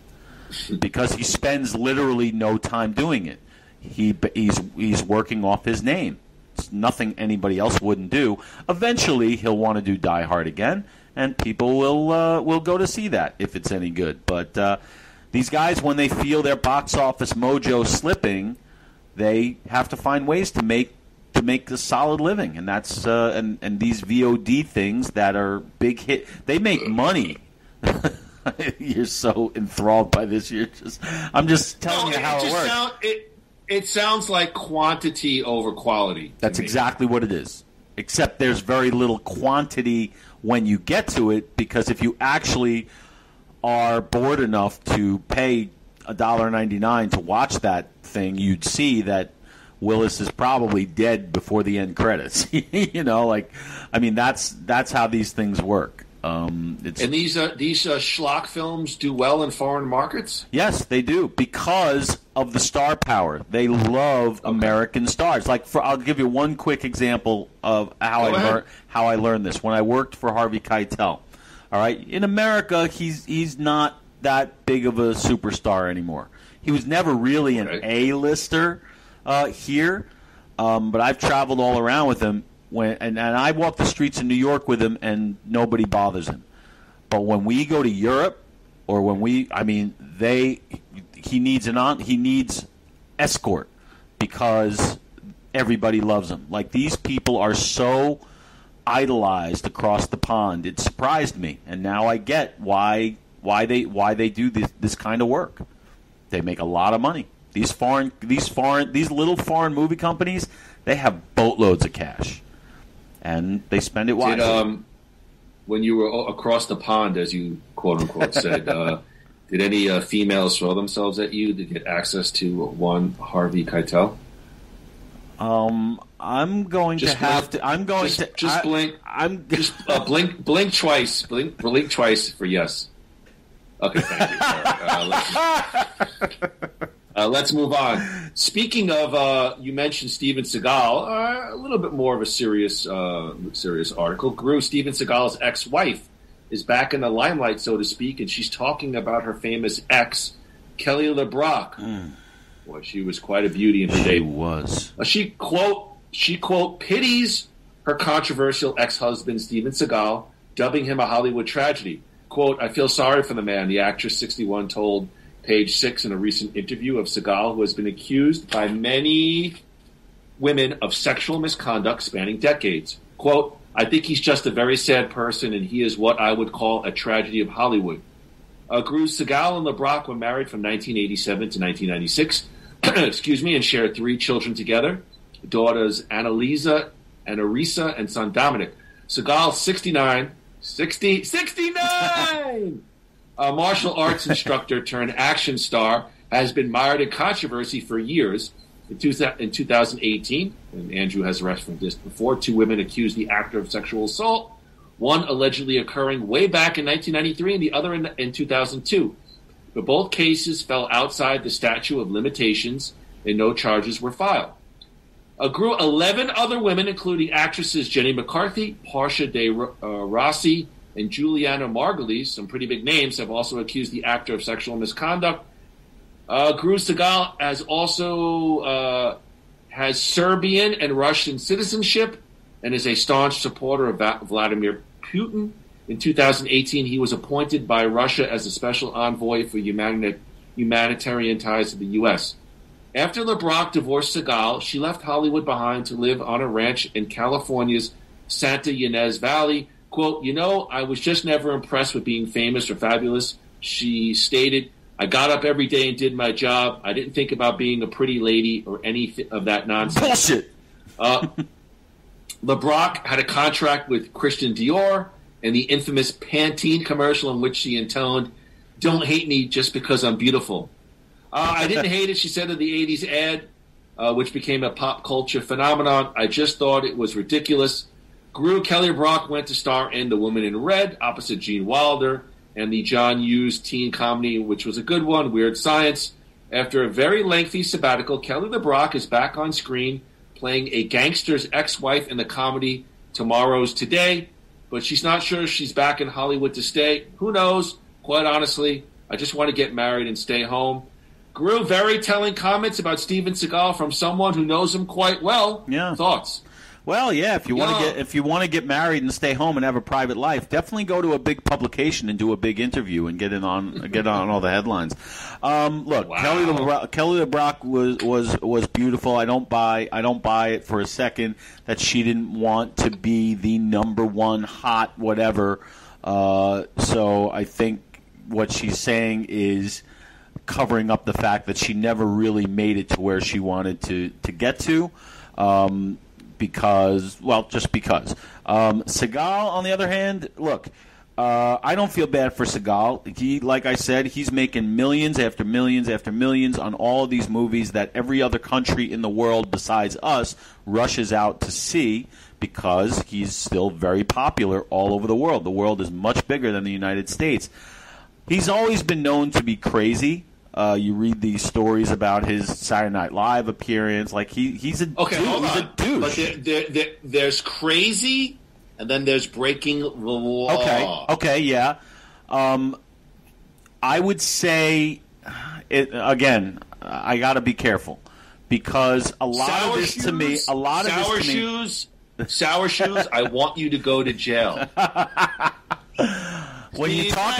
because he spends literally no time doing it. He's working off his name. It's nothing anybody else wouldn't do. Eventually, he'll want to do Die Hard again, and people will go to see that if it's any good. But these guys, when they feel their box office mojo slipping, they have to find ways to make a solid living, and that's and these VOD things that are big hit, they make money. You're so enthralled by this. I'm just telling you how it works. It sounds like quantity over quality. That's exactly what it is. Except there's very little quantity when you get to it, because if you actually are bored enough to pay $1.99 to watch that thing, you'd see that Willis is probably dead before the end credits. That's how these things work. And these schlock films do well in foreign markets? Yes, they do, because of the star power. They love American stars. I'll give you one quick example of how I learned this. When I worked for Harvey Keitel, all right, in America, he's not that big of a superstar anymore. He was never really an A-lister here, but I've traveled all around with him. And I walk the streets in New York with him, and nobody bothers him. But when we go to Europe, or he needs escort because everybody loves him. Like, these people are so idolized across the pond. It surprised me, and now I get why they do this kind of work. They make a lot of money. These little foreign movie companies, they have boatloads of cash. And they spend it wisely. When you were across the pond, as you quote-unquote said, did any females throw themselves at you to get access to one Harvey Keitel? I'm going to have to. I'm going to just blink. Blink twice. Blink twice for yes. Okay, thank you. Let's move on. Speaking of, you mentioned Steven Seagal. A little bit more of a serious article. Groo, Steven Seagal's ex-wife, is back in the limelight, so to speak, and she's talking about her famous ex, Kelly LeBrock. Boy, she was quite a beauty in her day. She was. She quote pities her controversial ex-husband Steven Seagal, dubbing him a Hollywood tragedy. Quote, I feel sorry for the man, the actress 61 told Page 6 in a recent interview of Seagal, who has been accused by many women of sexual misconduct spanning decades. Quote, I think he's just a very sad person, and he is what I would call a tragedy of Hollywood. Groo, Seagal and LeBrock were married from 1987 to 1996, and shared 3 children together, daughters Annalisa and Arisa and son Dominic. Seagal, 69, a martial arts instructor turned action star, has been mired in controversy for years. In 2018, and Andrew has referenced this before, 2 women accused the actor of sexual assault, one allegedly occurring way back in 1993 and the other in 2002. But both cases fell outside the statute of limitations and no charges were filed. Groo, 11 other women, including actresses Jenny McCarthy, Portia de Rossi, and Juliana Margulies, some pretty big names, have also accused the actor of sexual misconduct. Groo, Seagal has also has Serbian and Russian citizenship and is a staunch supporter of Vladimir Putin. In 2018, he was appointed by Russia as a special envoy for humanitarian ties to the U.S. After LeBrock divorced Seagal, she left Hollywood behind to live on a ranch in California's Santa Ynez Valley. Quote, I was just never impressed with being famous or fabulous. She stated, I got up every day and did my job. I didn't think about being a pretty lady or any of that nonsense. Bullshit. LeBrock had a contract with Christian Dior and the infamous Pantene commercial in which she intoned, "Don't hate me just because I'm beautiful." I didn't hate it, she said in the 80s ad, which became a pop culture phenomenon. I just thought it was ridiculous. Groo, Kelly LeBrock went to star in The Woman in Red opposite Gene Wilder and the John Hughes teen comedy, which was a good one, Weird Science. After a very lengthy sabbatical, Kelly LeBrock is back on screen playing a gangster's ex-wife in the comedy Tomorrow's Today, but she's not sure she's back in Hollywood to stay. Who knows? Quite honestly, I just want to get married and stay home. Groo, very telling comments about Steven Seagal from someone who knows him quite well. Yeah. Thoughts? Well, yeah. If you want to get married and stay home and have a private life, definitely go to a big publication and do a big interview and get on all the headlines. Look, wow. Kelly LeBrock was beautiful. I don't buy it for a second that she didn't want to be the number one hot whatever. So I think what she's saying is covering up the fact that she never really made it to where she wanted to get to. Because. Seagal, on the other hand, look, I don't feel bad for Seagal. He, like I said, he's making millions after millions after millions on all of these movies that every other country in the world besides us rushes out to see because he's still very popular all over the world. The world is much bigger than the United States. He's always been known to be crazy. You read these stories about his Saturday Night Live appearance. Like he's a okay, dude. Hold on. He's a douche. But there's crazy, and then there's breaking the law. Okay, yeah. I would say again. I got to be careful because a lot of this to me. Sour shoes. I want you to go to jail. When you talk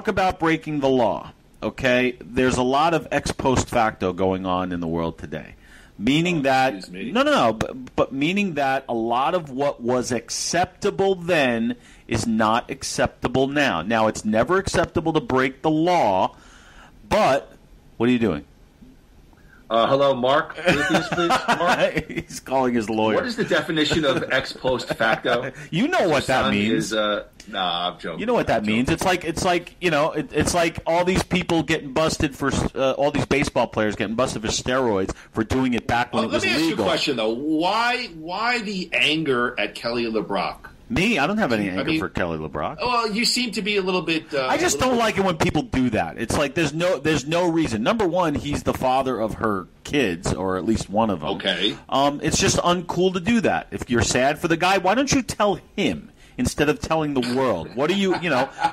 about breaking the law, okay, there's a lot of ex post facto going on in the world today. Meaning but meaning that a lot of what was acceptable then is not acceptable now. Now, it's never acceptable to break the law, but what are you doing? Hello, Mark. Please, Mark. He's calling his lawyer. What is the definition of ex post facto? You know what that means. Nah, I'm joking. You know what that means. It's like it's like all these people getting busted for all these baseball players getting busted for steroids for doing it back when it was legal. Let me ask you a question though. Why the anger at Kelly LeBrock? Me? I don't have any anger for Kelly LeBrock. Well, you seem to be a little bit... I just don't like it when people do that. It's like there's no reason. Number one, he's the father of her kids, or at least one of them. Okay. It's just uncool to do that. If you're sad for the guy, why don't you tell him instead of telling the world? What are you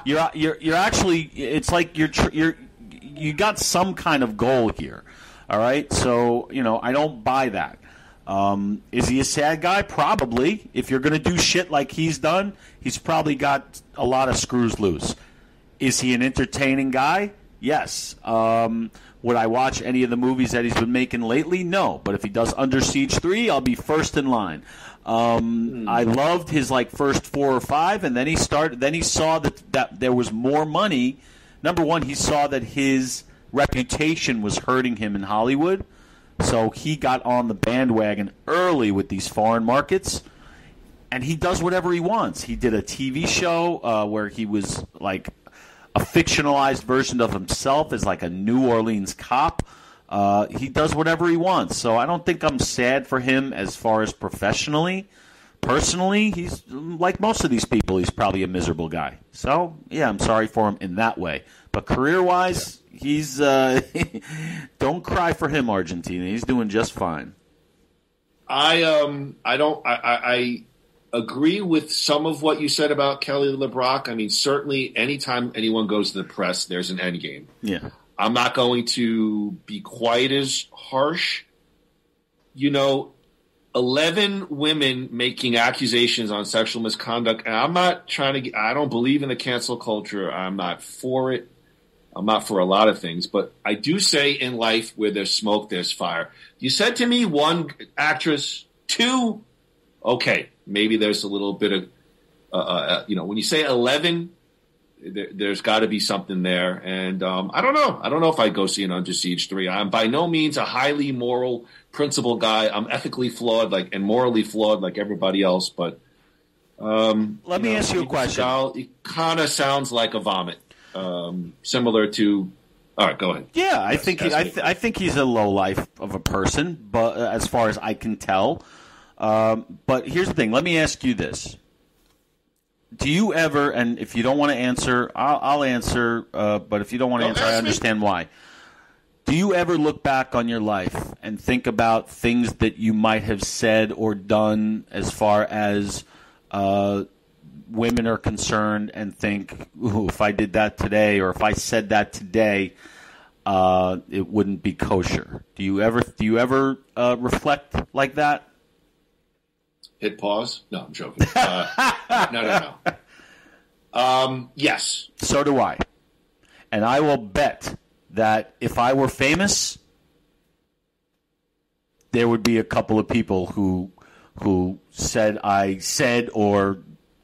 you're actually... It's like you got some kind of goal here. All right? So, I don't buy that. Is he a sad guy? Probably. If you're going to do shit like he's done, he's probably got a lot of screws loose. Is he an entertaining guy? Yes. Would I watch any of the movies that he's been making lately? No. But if he does Under Siege 3, I'll be first in line. I loved his first 4 or 5, and then he saw that there was more money. Number one, he saw that his reputation was hurting him in Hollywood. So he got on the bandwagon early with these foreign markets, and he does whatever he wants. He did a TV show where he was like a fictionalized version of himself as like a New Orleans cop. He does whatever he wants. So I don't think I'm sad for him as far as professionally. Personally, he's like most of these people, he's probably a miserable guy. So, yeah, I'm sorry for him in that way. But career-wise... He's don't cry for him, Argentina. He's doing just fine. I agree with some of what you said about Kelly LeBrock. I mean, certainly anytime anyone goes to the press, there's an end game. Yeah. I'm not going to be quite as harsh. 11 women making accusations on sexual misconduct, and I'm not trying to I don't believe in the cancel culture. I'm not for it. I'm not for a lot of things, but I do say in life where there's smoke, there's fire. You said to me 1 actress, 2 okay, maybe there's a little bit of, when you say 11, there's got to be something there. And I don't know. I don't know if I'd go see an Under Siege 3. I'm by no means a highly moral, principled guy. I'm ethically flawed and morally flawed like everybody else. But let me ask you a question. It kind of sounds like a vomit, similar to. All right, go ahead. Yeah, I think he's a low life of a person, but as far as I can tell. But here's the thing. Let me ask you this. Do you ever, and if you don't want to answer, I'll answer, but if you don't want to answer, I understand why. Do you ever look back on your life and think about things that you might have said or done as far as women are concerned and think, ooh, if I did that today or if I said that today, it wouldn't be kosher? Do you ever reflect like that? Hit pause? No, I'm joking. No. Yes. So do I. And I will bet that if I were famous, there would be a couple of people who said I said or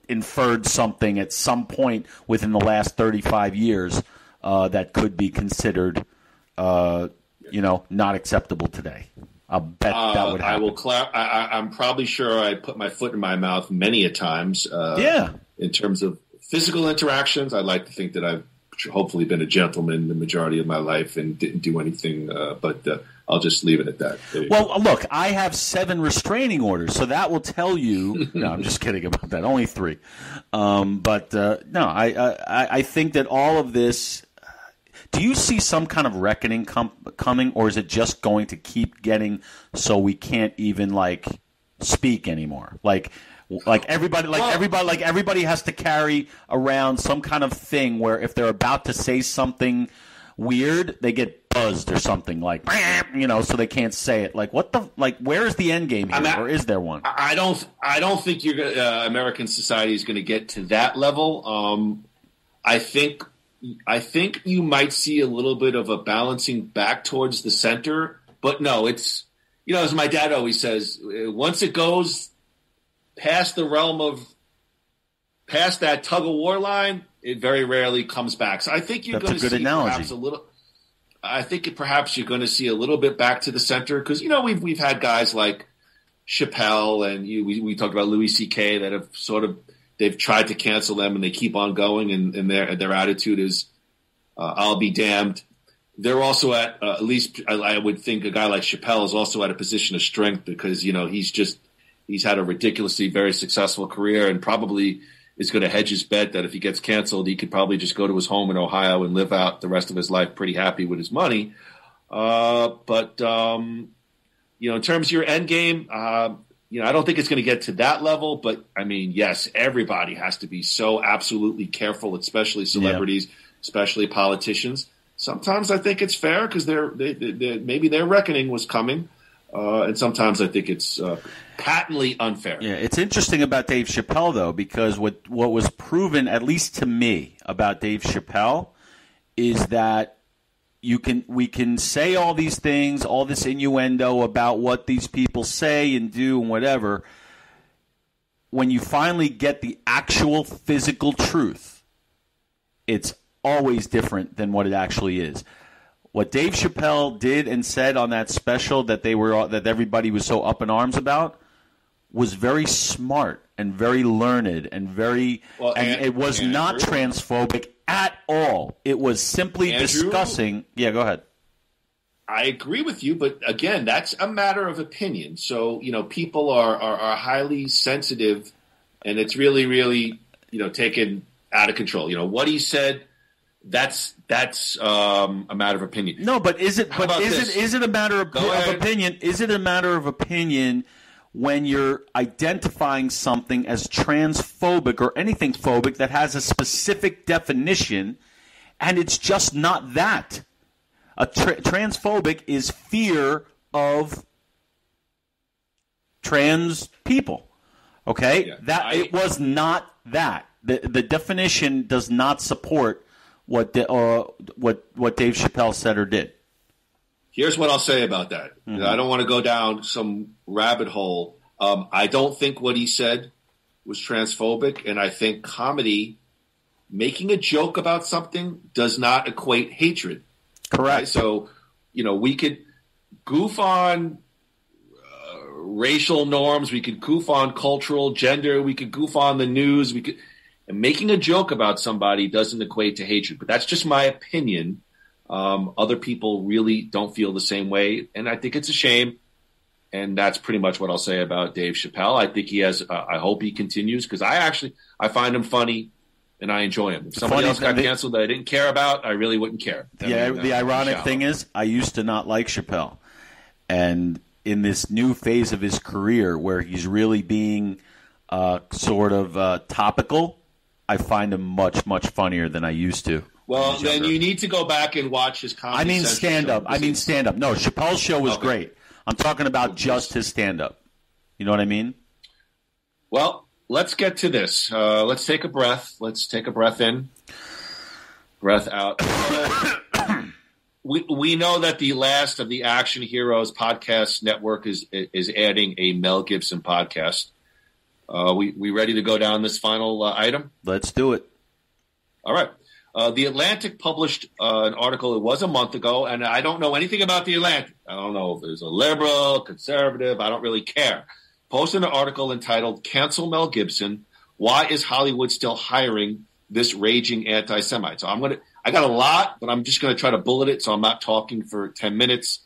inferred something at some point within the last 35 years that could be considered, not acceptable today. I'll bet that would happen. I'm probably sure I put my foot in my mouth many a times. In terms of physical interactions, I like to think that I've hopefully been a gentleman the majority of my life and didn't do anything. But I'll just leave it at that. Well, look, I have 7 restraining orders, so that will tell you. No, I'm just kidding about that. Only 3. I think that all of this. Do you see some kind of reckoning coming, or is it just going to keep getting so we can't even speak anymore? Everybody has to carry around some kind of thing where if they're about to say something weird, they get buzzed or something so they can't say it. Where is the end game here, or is there one? I don't think American society is going to get to that level. I think you might see a little bit of a balancing back towards the center, but no, it's, as my dad always says, once it goes past the realm of, past that tug of war line, it very rarely comes back. So I think you're going to see perhaps a little, I think perhaps you're going to see a little bit back to the center because, we've had guys like Chappelle and we talked about Louis C.K. that have sort of, they've tried to cancel them, and they keep on going, and their attitude is, "I'll be damned." They're also at least I would think a guy like Chappelle is also at a position of strength because he's had a ridiculously very successful career and probably is going to hedge his bet that if he gets canceled, he could probably just go to his home in Ohio and live out the rest of his life pretty happy with his money. But in terms of your end game. I don't think it's going to get to that level, but I mean, yes, everybody has to be so absolutely careful, especially celebrities, especially politicians. Sometimes I think it's fair because maybe their reckoning was coming, and sometimes I think it's patently unfair. Yeah, it's interesting about Dave Chappelle though, because what was proven, at least to me, about Dave Chappelle is that we can say all these things, all this innuendo about what these people say and do and whatever. When you finally get the actual physical truth, it's always different than what it actually is. What Dave Chappelle did and said on that special that everybody was so up in arms about was very smart and very learned and very and it was not transphobic at all. It was simply discussing. Yeah, go ahead. I agree with you, but again, that's a matter of opinion. So, people are highly sensitive, and it's really, really, taken out of control. What he said, that's a matter of opinion. No, but is it a matter of opinion? Is it a matter of opinion when you're identifying something as transphobic or anything phobic that has a specific definition, and it's just not that? Transphobic is fear of trans people. Okay? Yeah, it was not that. The definition does not support what Dave Chappelle said or did. Here's what I'll say about that. Mm-hmm. I don't want to go down some rabbit hole. I don't think what he said was transphobic, and I think comedy, making a joke about something, does not equate hatred. Correct. Right? So, we could goof on racial norms, we could goof on cultural gender, we could goof on the news, and making a joke about somebody doesn't equate to hatred. But that's just my opinion. Other people really don't feel the same way, and I think it's a shame. And that's pretty much what I'll say about Dave Chappelle. I think he has. I hope he continues, because I find him funny, and I enjoy him. If somebody else got canceled that I didn't care about, I really wouldn't care. The ironic thing is, I used to not like Chappelle, and in this new phase of his career where he's really being sort of topical, I find him much, much funnier than I used to. Well, then you need to go back and watch his Comedy Central show. Stand-up. No, Chappelle's show was great. I'm talking about just his stand-up. You know what I mean? Well, let's get to this. Let's take a breath. Let's take a breath in, breath out. We know that the last of the Action Heroes podcast network is adding a Mel Gibson podcast. We ready to go down this final item? Let's do it. All right. The Atlantic published an article, it was a month ago, and I don't know anything about the Atlantic. I don't know if there's a liberal, conservative, I don't really care. Posted an article entitled, "Cancel Mel Gibson, Why is Hollywood Still Hiring This Raging Anti-Semite?" So I got a lot, but I'm just going to try to bullet it so I'm not talking for 10 minutes.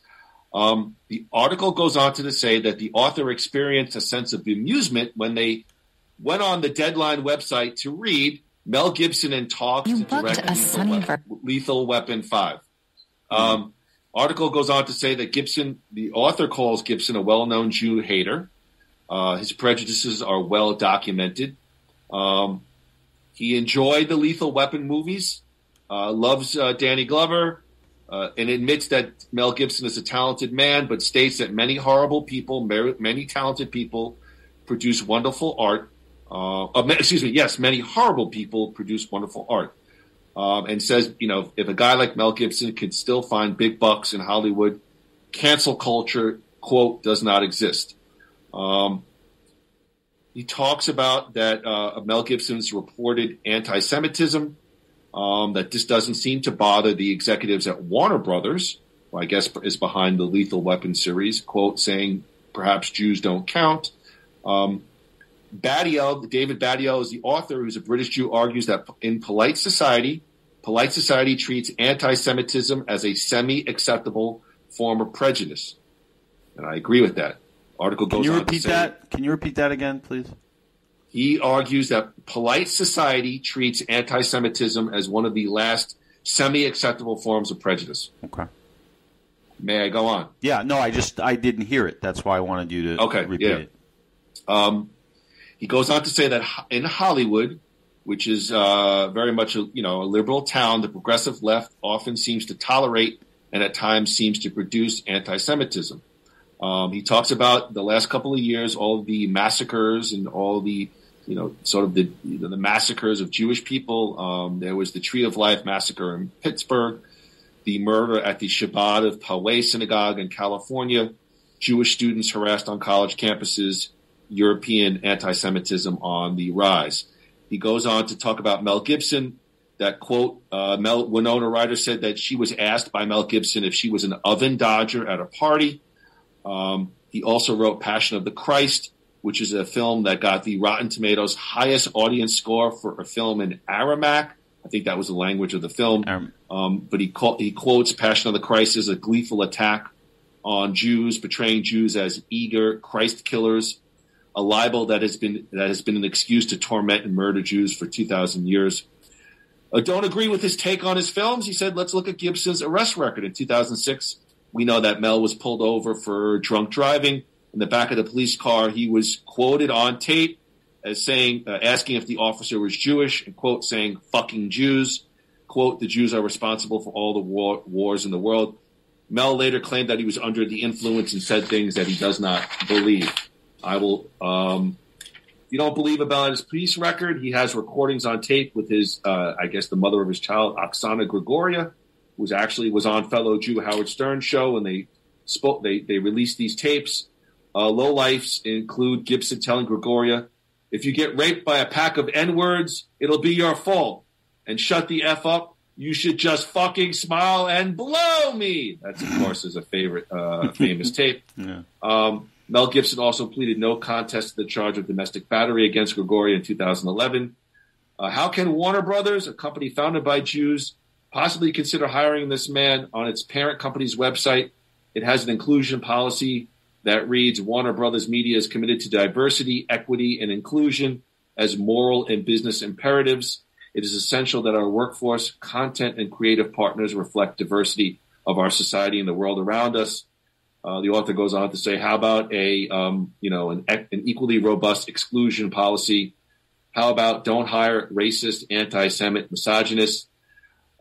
The article goes on to say that the author experienced a sense of amusement when they went on the Deadline website to read Mel Gibson in talks to direct Lethal Weapon 5. Article goes on to say that the author calls Gibson a well-known Jew hater. His prejudices are well documented. He enjoyed the Lethal Weapon movies, loves Danny Glover, and admits that Mel Gibson is a talented man, but states that many talented people produce wonderful art. Many horrible people produce wonderful art. And says, if a guy like Mel Gibson can still find big bucks in Hollywood, cancel culture, quote, does not exist. He talks about that Mel Gibson's reported anti-Semitism, that this doesn't seem to bother the executives at Warner Brothers, who I guess is behind the Lethal Weapon series, quote, saying perhaps Jews don't count. David Baddiel is the author, who's a British Jew, argues that in polite society treats anti-Semitism as a semi-acceptable form of prejudice. And I agree with that. Article goes on to say, Can you repeat that again, please? He argues that polite society treats anti-Semitism as one of the last semi-acceptable forms of prejudice. Okay. May I go on? Yeah, no, I didn't hear it. That's why I wanted you to repeat it. He goes on to say that in Hollywood, which is very much a liberal town, the progressive left often seems to tolerate and at times seems to produce anti-Semitism. He talks about the last couple of years, all of the massacres and all the, the massacres of Jewish people. There was the Tree of Life massacre in Pittsburgh, the murder at the Shabbat of Poway Synagogue in California, Jewish students harassed on college campuses, European anti-Semitism on the rise. He goes on to talk about Mel Gibson, that, quote, Winona Ryder said that she was asked by Mel Gibson if she was an oven dodger at a party. He also wrote Passion of the Christ, which is a film that got the Rotten Tomatoes highest audience score for a film in Aramaic. I think that was the language of the film. But he quotes Passion of the Christ as a gleeful attack on Jews, portraying Jews as eager Christ killers, a libel that has been an excuse to torment and murder Jews for 2,000 years. I don't agree with his take on his films. He said, let's look at Gibson's arrest record. In 2006, we know that Mel was pulled over for drunk driving. In the back of the police car, he was quoted on tape as saying, asking if the officer was Jewish, and, quote, saying, fucking Jews. Quote, the Jews are responsible for all the wars in the world. Mel later claimed that he was under the influence and said things that he does not believe. I will, if you don't believe about his police record, he has recordings on tape with his, I guess the mother of his child, Oksana Grigoria, who was on fellow Jew Howard Stern's show, and they released these tapes. Lowlifes include Gibson telling Gregoria, if you get raped by a pack of N-words, it'll be your fault. And shut the F up. You should just fucking smile and blow me. That's, of course, is a favorite famous tape. Yeah. Mel Gibson also pleaded no contest to the charge of domestic battery against Gregoria in 2011. How can Warner Brothers, a company founded by Jews, possibly consider hiring this man? On its parent company's website, it has an inclusion policy that reads, Warner Brothers Media is committed to diversity, equity, and inclusion as moral and business imperatives. It is essential that our workforce, content, and creative partners reflect diversity of our society and the world around us. The author goes on to say, how about an equally robust exclusion policy? How about don't hire racist, anti-Semite misogynists?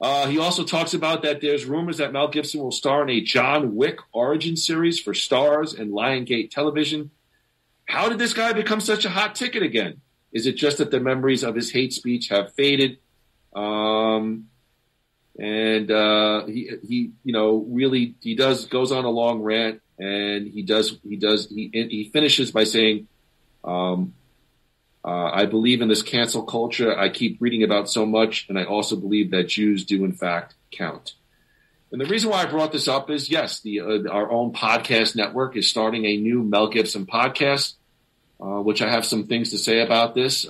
He also talks about that there's rumors that Mel Gibson will star in a John Wick origin series for Starz and Lionsgate Television. How did this guy become such a hot ticket again? Is it just that the memories of his hate speech have faded? He goes on a long rant, and he finishes by saying, I believe in this cancel culture I keep reading about so much, and I also believe that Jews do in fact count. And the reason why I brought this up is, yes, our own podcast network is starting a new Mel Gibson podcast, which I have some things to say about this.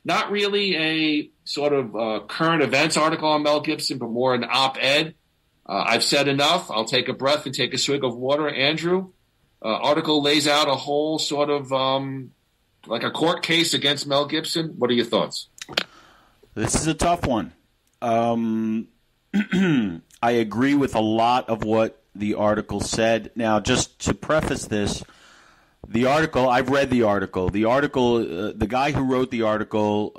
Not really a sort of current events article on Mel Gibson, but more an op-ed. I've said enough. I'll take a breath and take a swig of water. Andrew, article lays out a whole sort of like a court case against Mel Gibson. What are your thoughts? This is a tough one. I agree with a lot of what the article said. Now, just to preface this, the article, I've read the article. The article, the guy who wrote the article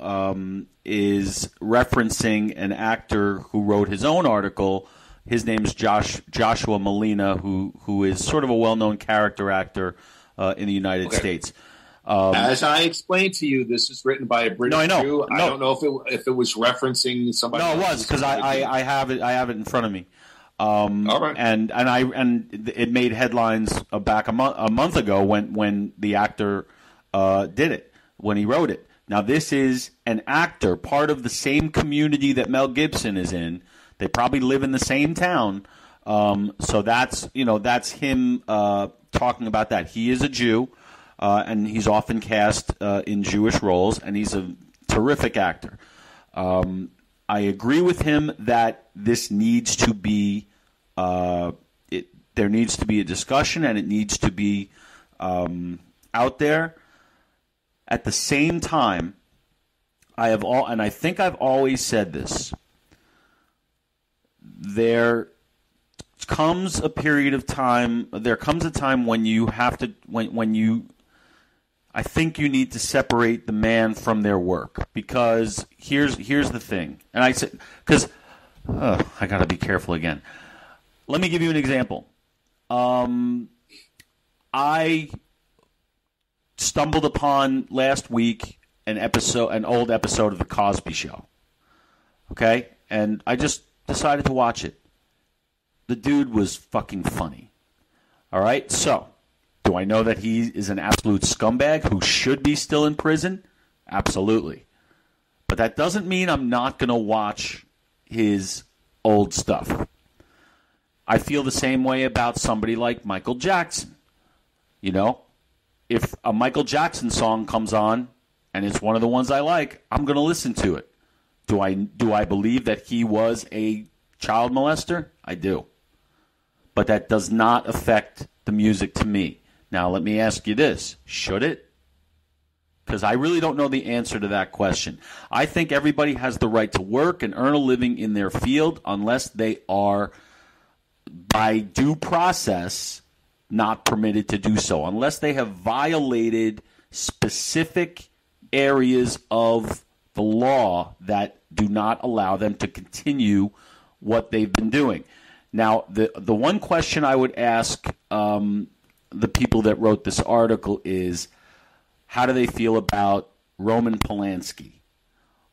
is referencing an actor who wrote his own article. His name is Joshua Malina, who is sort of a well-known character actor in the United States. As I explained to you, this is written by a British Jew. I don't know if it was referencing somebody. No, it was, because I have it in front of me. All right. And it made headlines back a month ago when the actor did it, when he wrote it. Now, this is an actor, part of the same community that Mel Gibson is in. They probably live in the same town. So that's him talking about that. He is a Jew. And he's often cast in Jewish roles, and he's a terrific actor. I agree with him that this needs to be there needs to be a discussion, and it needs to be out there. At the same time, I think I've always said this. There comes a period of time. There comes a time when you have to I think you need to separate the man from their work, because here's the thing. And I said, because I got to be careful again. Let me give you an example. I stumbled upon last week an old episode of The Cosby Show. Okay? And I just decided to watch it. The dude was fucking funny. All right? So, do I know that he is an absolute scumbag who should be still in prison? Absolutely. But that doesn't mean I'm not going to watch his old stuff. I feel the same way about somebody like Michael Jackson. You know, if a Michael Jackson song comes on and it's one of the ones I like, I'm going to listen to it. Do I believe that he was a child molester? I do. But that does not affect the music to me. Now, let me ask you this. Should it? Because I really don't know the answer to that question. I think everybody has the right to work and earn a living in their field unless they are, by due process, not permitted to do so. Unless they have violated specific areas of the law that do not allow them to continue what they've been doing. Now, the one question I would ask the people that wrote this article is, how do they feel about Roman Polanski?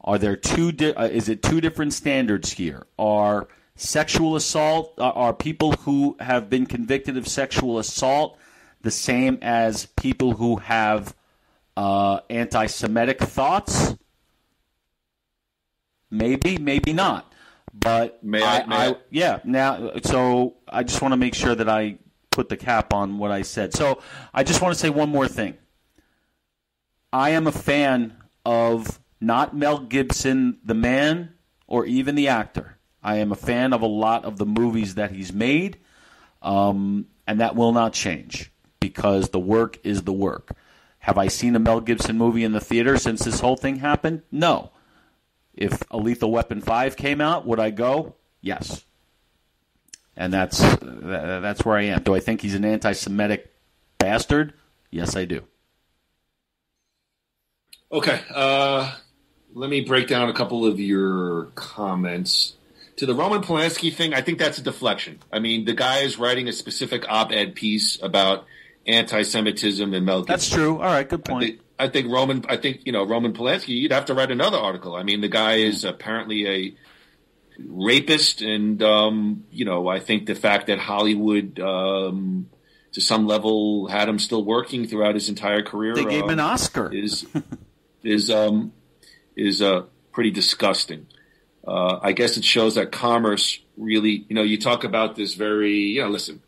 Are there is it two different standards here? Are sexual assault, are people who have been convicted of sexual assault the same as people who have anti-Semitic thoughts? Maybe, maybe not. But yeah. Now, so I just want to make sure that I put the cap on what I said. So I just want to say one more thing. I am a fan of not Mel Gibson, the man, or even the actor. I am a fan of a lot of the movies that he's made, and that will not change because the work is the work. Have I seen a Mel Gibson movie in the theater since this whole thing happened? No. If a Lethal Weapon 5 came out, would I go? Yes. And that's where I am. Do I think he's an anti-Semitic bastard? Yes, I do. Okay. Let me break down a couple of your comments. To the Roman Polanski thing, I think that's a deflection. I mean, the guy is writing a specific op-ed piece about anti-Semitism and Mel Gibson. That's true. All right, good point. I think Roman Polanski, you'd have to write another article. I mean, the guy is apparently a rapist, and I think the fact that Hollywood, to some level, had him still working throughout his entire career. They gave him an Oscar. Is pretty disgusting. I guess it shows that commerce really, you talk about this very, listen,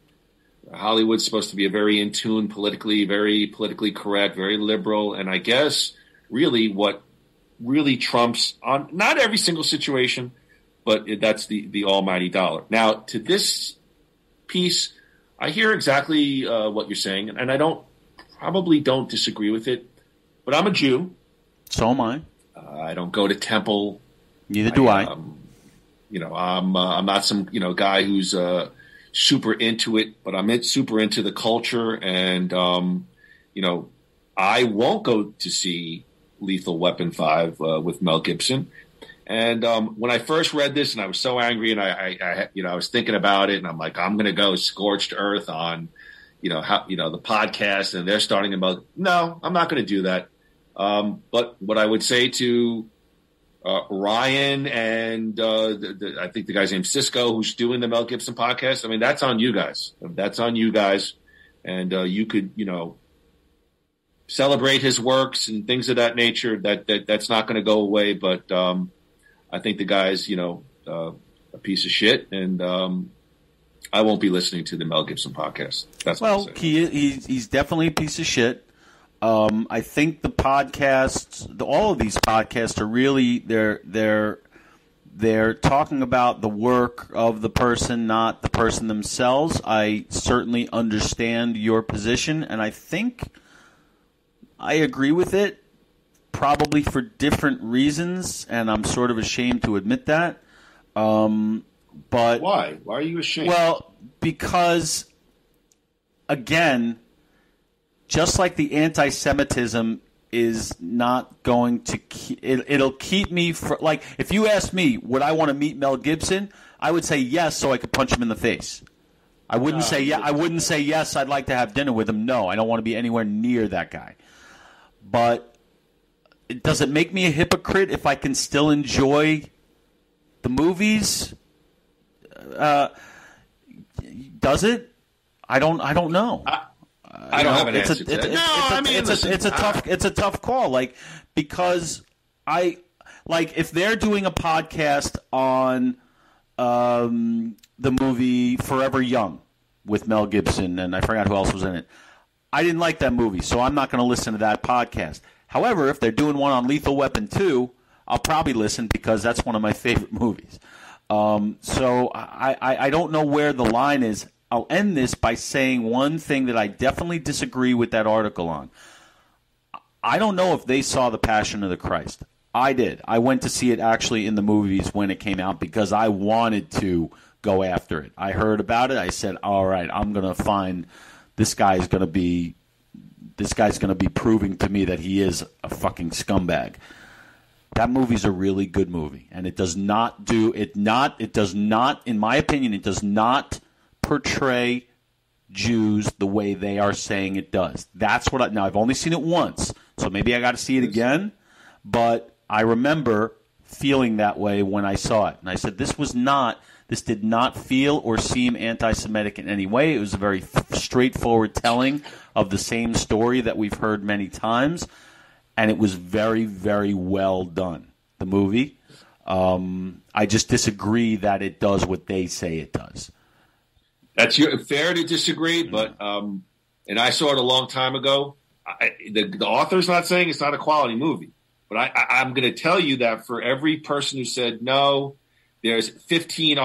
Hollywood's supposed to be a very in tune politically, very politically correct, very liberal. And I guess really what really trumps on not every single situation, but that's the almighty dollar. Now, to this piece, I hear exactly what you're saying, and I probably don't disagree with it, but I'm a Jew. So am I. I don't go to temple. Neither do I. I'm not some guy who's super into it, but I'm super into the culture, and I won't go to see Lethal Weapon 5 with Mel Gibson. And when I first read this, and I was so angry, and I was thinking about it, and I'm like, I'm going to go scorched earth on, the podcast, and they're starting about. No, I'm not going to do that. But what I would say to Ryan and I think the guy's named Cisco, who's doing the Mel Gibson podcast, I mean, that's on you guys. That's on you guys. And you could, celebrate his works and things of that nature. That's not going to go away. But I think the guy's, a piece of shit. And I won't be listening to the Mel Gibson podcast. That's what I'm saying. He's definitely a piece of shit. I think the podcasts, all of these podcasts are really they're talking about the work of the person, not the person themselves. I certainly understand your position, and I think I agree with it, probably for different reasons, and I'm sort of ashamed to admit that. But why? Why are you ashamed? Well, because again, just like the anti-Semitism is not going to it'll keep me for, like, if you asked me, would I want to meet Mel Gibson? I would say yes, so I could punch him in the face. I wouldn't say yes, I'd like to have dinner with him. No, I don't want to be anywhere near that guy. But does it make me a hypocrite if I can still enjoy the movies? Does it? I don't know. I don't have an answer to that. It's a tough call, because if they're doing a podcast on the movie Forever Young with Mel Gibson, and I forgot who else was in it. I didn't like that movie, so I'm not going to listen to that podcast. However, if they're doing one on Lethal Weapon 2, I'll probably listen because that's one of my favorite movies. So I don't know where the line is. I'll end this by saying one thing that I definitely disagree with that article on. I don't know if they saw The Passion of the Christ. I did. I went to see it actually in the movies when it came out because I wanted to go after it. I heard about it. I said, all right, I'm going to find this guy's going to be proving to me that he is a fucking scumbag. That movie's a really good movie, and it does not, in my opinion, it does not portray Jews the way they are saying it does. That's what now I've only seen it once, so maybe I got to see it again, but I remember feeling that way when I saw it. And I said, this did not feel or seem anti-Semitic in any way. It was a very straightforward telling of the same story that we've heard many times. And it was very, very well done, the movie. I just disagree that it does what they say it does. That's fair to disagree, but and I saw it a long time ago. The author's not saying it's not a quality movie, but I'm going to tell you that for every person who said no, there's 15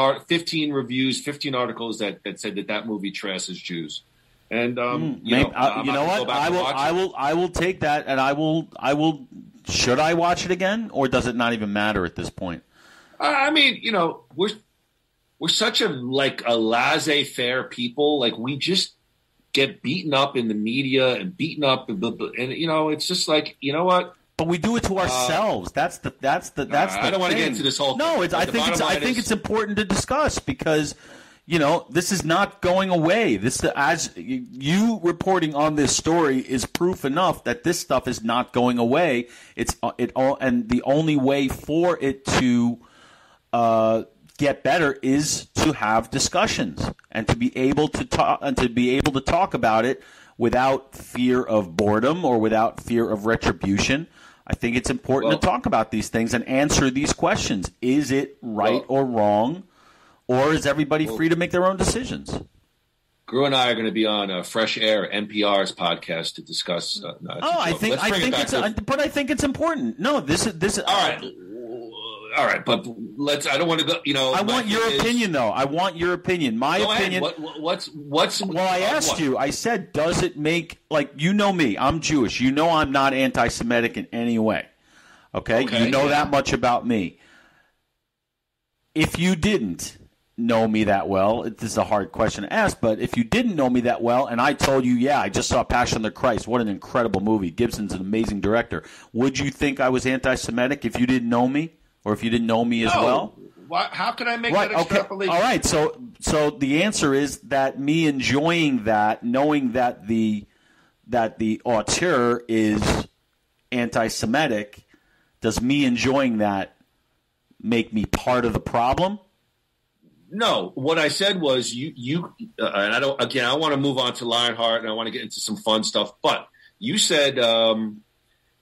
reviews, 15 articles that said that movie trashes Jews. And you know what? I will take that, and I will. Should I watch it again, or does it not even matter at this point? I mean, we're such a laissez-faire people. Like, we just get beaten up in the media and beaten up, and it's just like, you know what? But we do it to ourselves. That's the I don't want to get into this whole thing. No, I think it's important to discuss because this is not going away. As you reporting on this story is proof enough that this stuff is not going away. And the only way for it to get better is to have discussions and to be able to talk about it without fear of boredom or without fear of retribution. I think it's important to talk about these things and answer these questions. Is it right or wrong, or is everybody free to make their own decisions? Groo and I are going to be on Fresh Air, NPR's podcast, to discuss. I think it's important. No, this is all right, but I don't want to go. I want your opinion, though. I want your opinion. My opinion. What's? Well, I asked you. I said, does it make you know me? I'm Jewish. You know I'm not anti-Semitic in any way. Okay? You know that much about me. If you didn't know me that well, this is a hard question to ask, but if you didn't know me that well, and I told you, I just saw Passion of the Christ. What an incredible movie. Gibson's an amazing director. Would you think I was anti-Semitic if you didn't know me? Or if you didn't know me as well? How can I make that extrapolation? All right. So the answer is that me enjoying that, knowing that the auteur is anti-Semitic, does me enjoying that make me part of the problem? No. What I said was you and I don't. Again, I want to move on to Lionheart, and I want to get into some fun stuff. But you said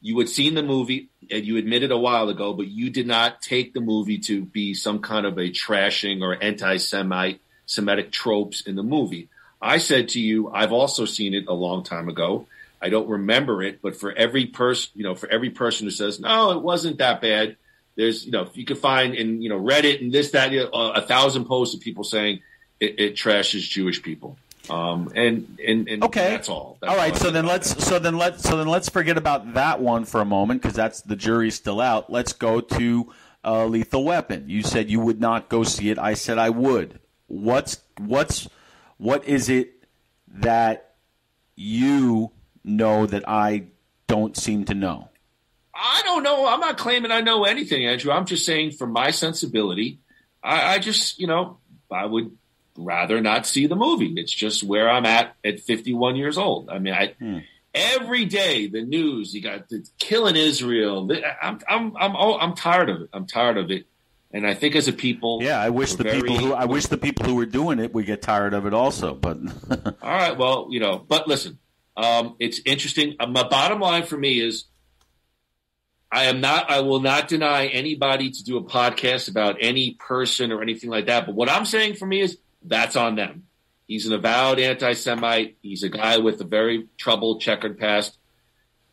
you had seen the movie. And you admitted a while ago, but you did not take the movie to be some kind of a trashing or anti-Semitic tropes in the movie. I said to you, I've also seen it a long time ago. I don't remember it, but for every person, who says, no, it wasn't that bad, there's, you can find in, Reddit and this, that, 1,000 posts of people saying it trashes Jewish people. And okay. That's all. All right. So then let's forget about that one for a moment because the jury's still out. Let's go to Lethal Weapon. You said you would not go see it. I said I would. What is it that you know that I don't seem to know? I don't know. I'm not claiming I know anything, Andrew. I'm just saying from my sensibility, I just, I would rather not see the movie. It's just where I'm at 51 years old. I mean, every day the news, you got killing Israel. I'm tired of it. I'm tired of it. And I think as a people, I wish the people who were doing it would get tired of it also. But all right, well, but listen, it's interesting. My bottom line for me is, I will not deny anybody to do a podcast about any person or anything like that. But what I'm saying for me is, that's on them. He's an avowed anti-Semite. He's a guy with a very troubled, checkered past.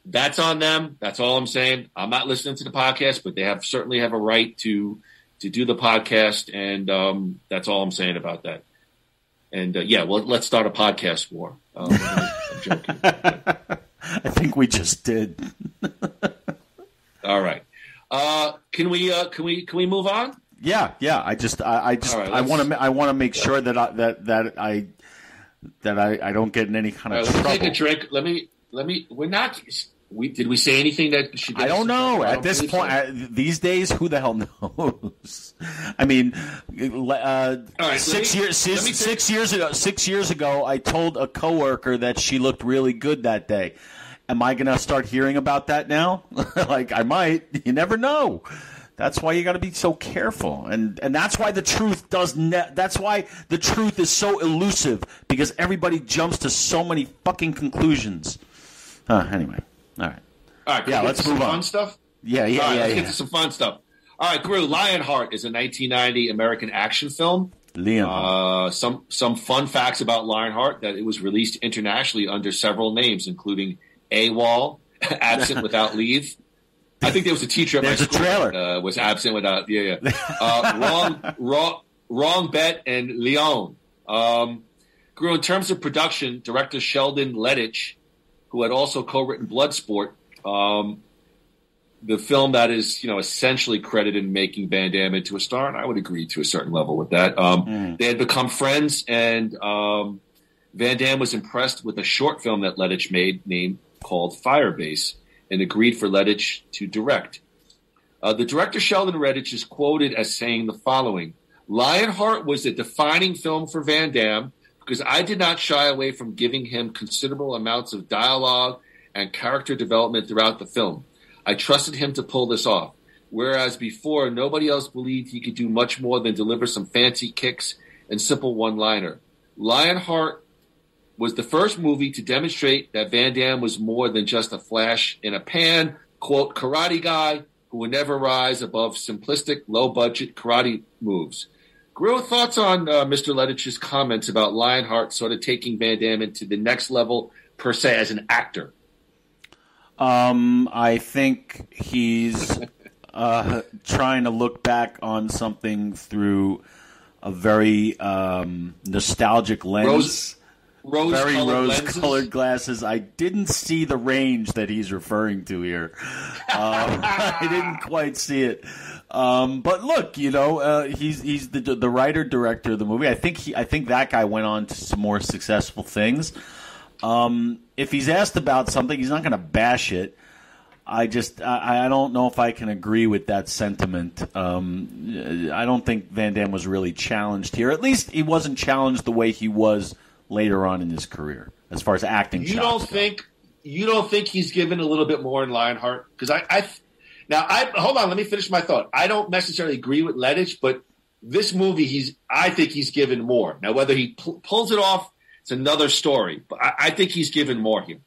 That's on them. That's all I'm saying. I'm not listening to the podcast, but they certainly have a right to do the podcast, and that's all I'm saying about that. And let's start a podcast war. I'm joking. I think we just did. All right. Can we move on? Yeah. I want to make sure that I don't get in any kind of trouble. Take a drink. Let me. We're not. Did we say anything that should? I don't know. At this point, these days, who the hell knows? I mean, right, 6 years ago, I told a coworker that she looked really good that day. Am I going to start hearing about that now? I might. You never know. That's why you got to be so careful, and that's why the truth that's why the truth is so elusive, because everybody jumps to so many fucking conclusions. Anyway, all right, yeah, let's move on. Fun stuff. Yeah. Let's get to some fun stuff. All right, Groo. Lionheart is a 1990 American action film. Lionheart. Some fun facts about Lionheart: that it was released internationally under several names, including AWOL, Absent Without Leave. I think there was a teacher at my school that was absent without. Wrong Bet and Leon. Grew in terms of production, director Sheldon Lettich, who had also co-written Bloodsport, the film that is essentially credited in making Van Damme into a star, and I would agree to a certain level with that. They had become friends, and Van Damme was impressed with a short film that Lettich made called Firebase, and agreed for Lettich to direct. The director Sheldon Lettich is quoted as saying the following: "Lionheart was a defining film for Van Damme because I did not shy away from giving him considerable amounts of dialogue and character development throughout the film. I trusted him to pull this off, whereas before nobody else believed he could do much more than deliver some fancy kicks and simple one-liner. Lionheart was the first movie to demonstrate that Van Damme was more than just a flash in a pan, quote, karate guy who would never rise above simplistic, low-budget karate moves." Groo, thoughts on Mr. Lettich's comments about Lionheart sort of taking Van Damme into the next level, per se, as an actor? I think he's trying to look back on something through a very nostalgic lens. Very rose-colored glasses. I didn't see the range that he's referring to here. I didn't quite see it. But look, he's the writer-director of the movie. I think that guy went on to some more successful things. If he's asked about something, he's not going to bash it. I don't know if I can agree with that sentiment. I don't think Van Damme was really challenged here. At least he wasn't challenged the way he was later on in his career, as far as acting. You don't think he's given a little bit more in Lionheart? Because hold on, let me finish my thought. I don't necessarily agree with Lettich, but this movie, I think he's given more. Now, whether he pulls it off, it's another story. But I think he's given more here.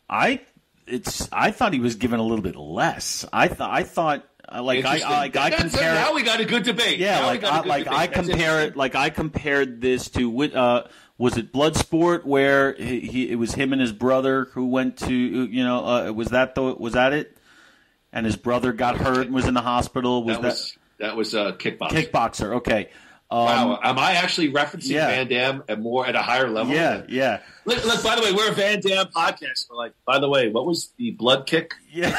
I thought he was given a little bit less. I thought. Now we got a good debate. Yeah, I compared this to was it Bloodsport, where it was him and his brother who went to was that it? And his brother got hurt and was in the hospital. That was Kickboxer. Kickboxer. Okay. Wow, am I actually referencing Van Damme at a higher level? Yeah. Look, by the way, we're a Van Damme podcast. We're by the way, what was the blood kick? Yeah.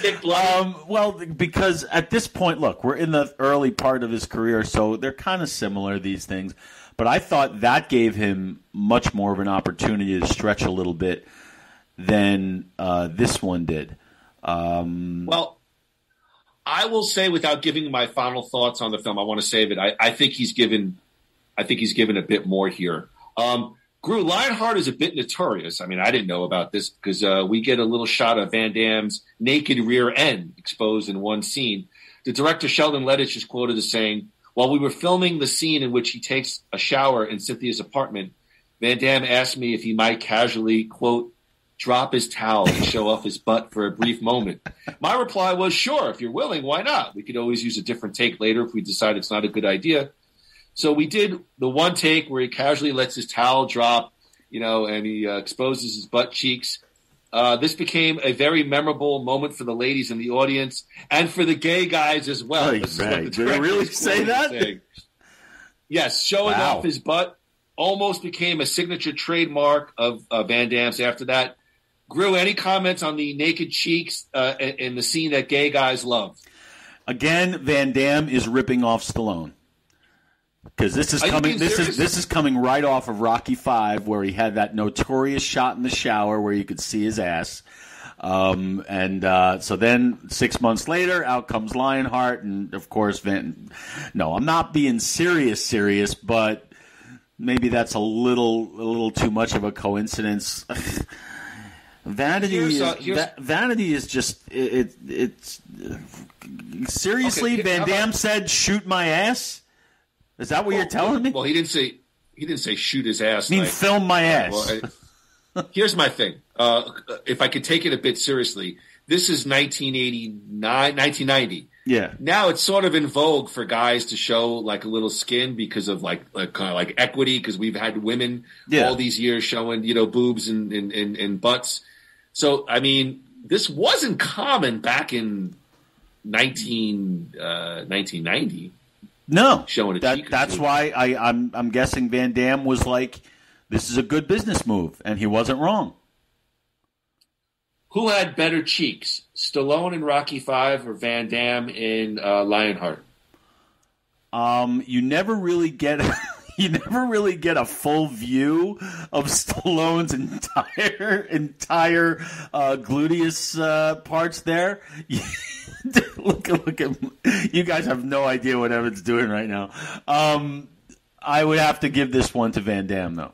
Kick blood. Well, because at this point, look, we're in the early part of his career, so they're kind of similar, these things. But I thought that gave him much more of an opportunity to stretch a little bit than this one did. Well, I will say, without giving my final thoughts on the film, I want to save it. I think he's given a bit more here. Groo, Lionheart is a bit notorious. I mean, I didn't know about this because we get a little shot of Van Damme's naked rear end exposed in one scene. The director, Sheldon Lettich, is quoted as saying, "While we were filming the scene in which he takes a shower in Cynthia's apartment, Van Damme asked me if he might casually, quote, drop his towel and show off his butt for a brief moment. My reply was, sure, if you're willing, why not? We could always use a different take later if we decide it's not a good idea." So we did the one take where he casually lets his towel drop, and he exposes his butt cheeks. This became a very memorable moment for the ladies in the audience and for the gay guys as well. Did they really say that? Yes, showing off his butt almost became a signature trademark of Van Damme's after that. Groo, any comments on the naked cheeks in the scene that gay guys love? Again, Van Damme is ripping off Stallone. Because this is coming right off of Rocky V, where he had that notorious shot in the shower where you could see his ass. So then 6 months later, out comes Lionheart, and of course, no, I'm not being serious, but maybe that's a little too much of a coincidence. Vanity is just it's seriously. Okay, Van Damme said, "Shoot my ass." Is that what you're telling me? Well, he didn't say shoot his ass. I mean, film my ass. Well, here's my thing. If I could take it a bit seriously, this is 1990. Yeah. Now it's sort of in vogue for guys to show like a little skin because of like kind of like equity, because we've had women all these years showing, boobs and butts. So, I mean, this wasn't common back in 1990. No. Showing a cheek. That's why I'm guessing Van Damme was like, this is a good business move, and he wasn't wrong. Who had better cheeks, Stallone in Rocky V or Van Damme in Lionheart? You never really get a full view of Stallone's entire gluteus parts there. Look at you guys have no idea what Evan's doing right now. I would have to give this one to Van Damme though.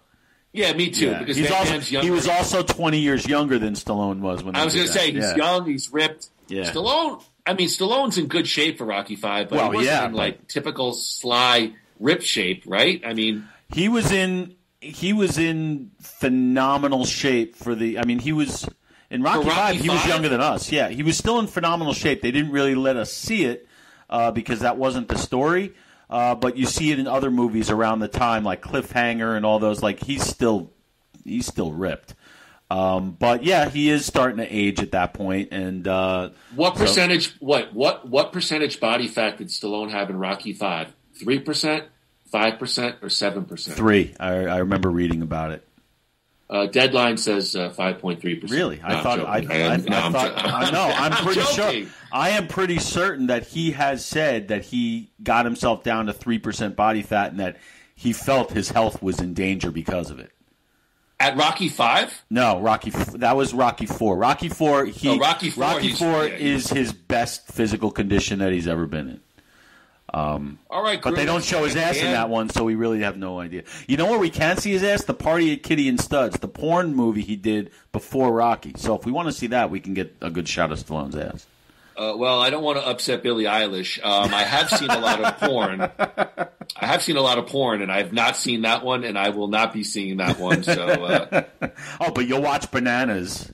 Yeah, me too. Yeah. Because he was also 20 years younger than Stallone was when I was going to say he's young, he's ripped. Yeah. Stallone's in good shape for Rocky V, but he wasn't in like typical sly rip shape, right? I mean, he was in phenomenal shape for the. I mean, he was in Rocky V. He was younger than us. Yeah, he was still in phenomenal shape. They didn't really let us see it because that wasn't the story. But you see it in other movies around the time, like Cliffhanger and all those. Like he's still ripped. But yeah, he is starting to age at that point. And what percentage? What percentage body fat did Stallone have in Rocky V? 3%, 5%, or 7%? 3. I remember reading about it. Deadline says 5.3%. Really? I'm pretty sure. I am pretty certain that he has said that he got himself down to 3% body fat and that he felt his health was in danger because of it. At Rocky V? No, that was Rocky IV. Rocky IV. Rocky IV is his best physical condition that he's ever been in. All right, but they don't show his ass in that one, so we really have no idea. You know where we can see his ass? The Party at Kitty and Studs, the porn movie he did before Rocky. So if we want to see that, we can get a good shot of Stallone's ass. Well, I don't want to upset Billie Eilish. I have seen a lot of porn. And I have not seen that one, and I will not be seeing that one. So. But you'll watch Bananas.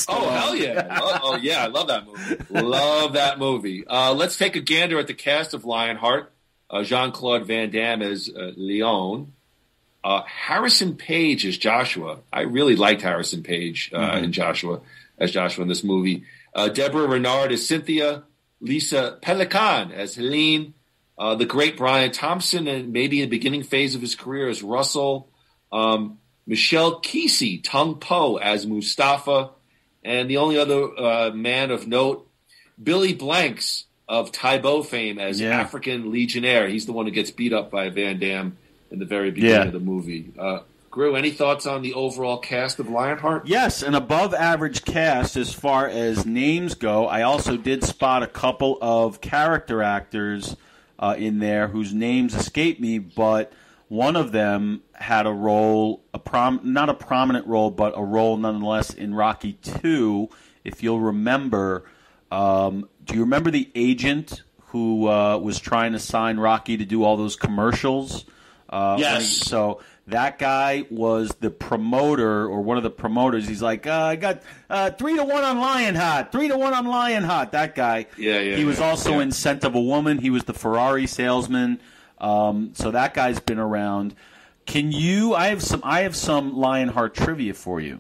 Oh, hell yeah. Oh, yeah, I love that movie. Let's take a gander at the cast of Lionheart. Jean-Claude Van Damme as Leon. Harrison Page as Joshua. I really liked Harrison Page as Joshua in this movie. Deborah Renard as Cynthia. Lisa Pelican as Helene. The great Brian Thompson, and maybe in the beginning phase of his career as Russell. Michelle Kesey, Tung Po as Mustafa, and the only other man of note, Billy Blanks of Taibo fame as African Legionnaire. He's the one who gets beat up by Van Damme in the very beginning of the movie. Groo, any thoughts on the overall cast of Lionheart? Yes, an above-average cast as far as names go. I also did spot a couple of character actors in there whose names escape me, but one of them had a role, not a prominent role, but a role nonetheless in Rocky II. If you'll remember, do you remember the agent who was trying to sign Rocky to do all those commercials? Yes. So that guy was the promoter, or one of the promoters. He's like, I got 3-1 on Lionheart, 3-1 on Lionheart. That guy. He was also in Scent of a Woman. He was the Ferrari salesman. So that guy's been around. I have some Lionheart trivia for you.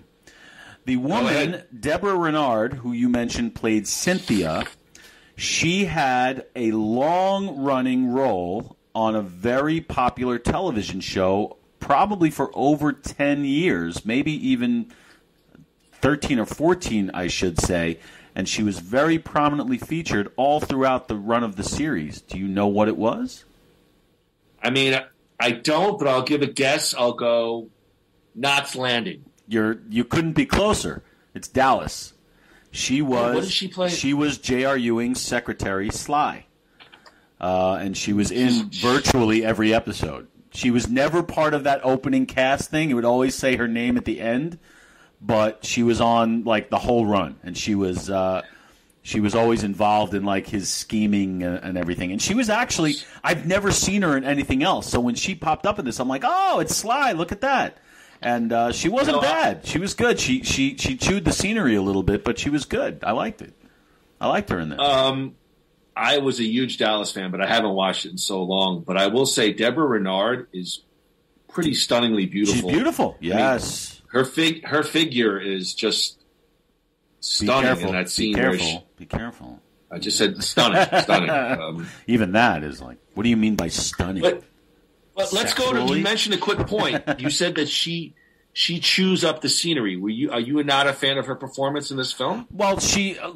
The woman, Deborah Renard, who you mentioned played Cynthia, she had a long-running role on a very popular television show, probably for over 10 years, maybe even 13 or 14, I should say. And she was very prominently featured all throughout the run of the series. Do you know what it was? I mean, I don't, but I'll give a guess. I'll go Knots Landing. You couldn't be closer. It's Dallas. What did she play? She was J.R. Ewing's secretary, Sly. And she was in virtually every episode. She was never part of that opening cast thing. It would always say her name at the end. but she was on like the whole run, and she was always involved in like his scheming and everything. And she was actually, I've never seen her in anything else. So when she popped up in this, I'm like, oh, it's Sly. Look at that. And she wasn't bad. She was good. She chewed the scenery a little bit, but she was good. I liked it. I liked her in this. I was a huge Dallas fan, but I haven't watched it in so long. But I will say Deborah Renard is pretty stunningly beautiful. She's beautiful. Yes. I mean, her figure is just stunning in that scene. Be careful. I just said stunning. Even that is like, what do you mean by stunning? But let's go to, you mentioned a quick point. You said that she chews up the scenery. Are you not a fan of her performance in this film? Well,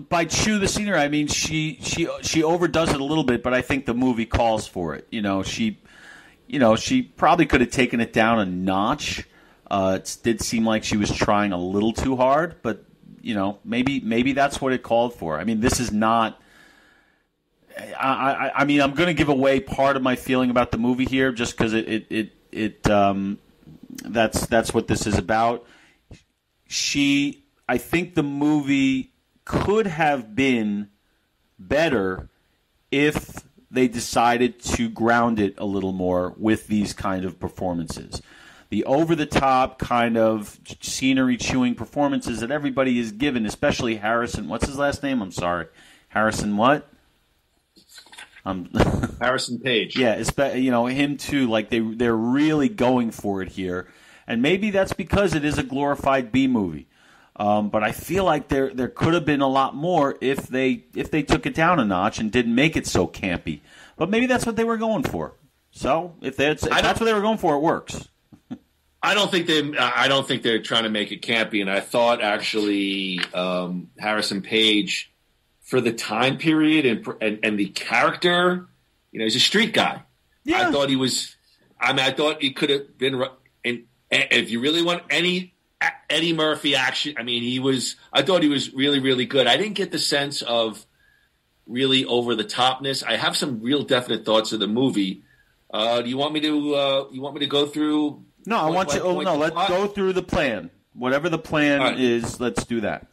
by chew the scenery, I mean she overdoes it a little bit, but I think the movie calls for it. She probably could have taken it down a notch. It did seem like she was trying a little too hard, but maybe that's what it called for. I mean, this is not. I mean, I'm going to give away part of my feeling about the movie here, just because that's what this is about. I think the movie could have been better if they decided to ground it a little more with these kind of performances. The over-the-top kind of scenery-chewing performances that everybody is given, especially Harrison. What's his last name? I'm sorry. Harrison what? Harrison Page. Yeah, him too. Like they're really going for it here, and maybe that's because it is a glorified B movie. But I feel like there could have been a lot more if they took it down a notch and didn't make it so campy. But maybe that's what they were going for. So if that's what they were going for, it works. I don't think they're trying to make it campy, and I thought actually Harrison Page, for the time period and the character, he's a street guy. Yeah. I thought he was. I mean, I thought he could have been. And if you really want any Eddie Murphy action, I mean, I thought he was really, really good. I didn't get the sense of really over the topness. I have some real definite thoughts of the movie. Do you want me to go through? No, I want you. Oh no, let's go through the plan. Whatever the plan is, let's do that.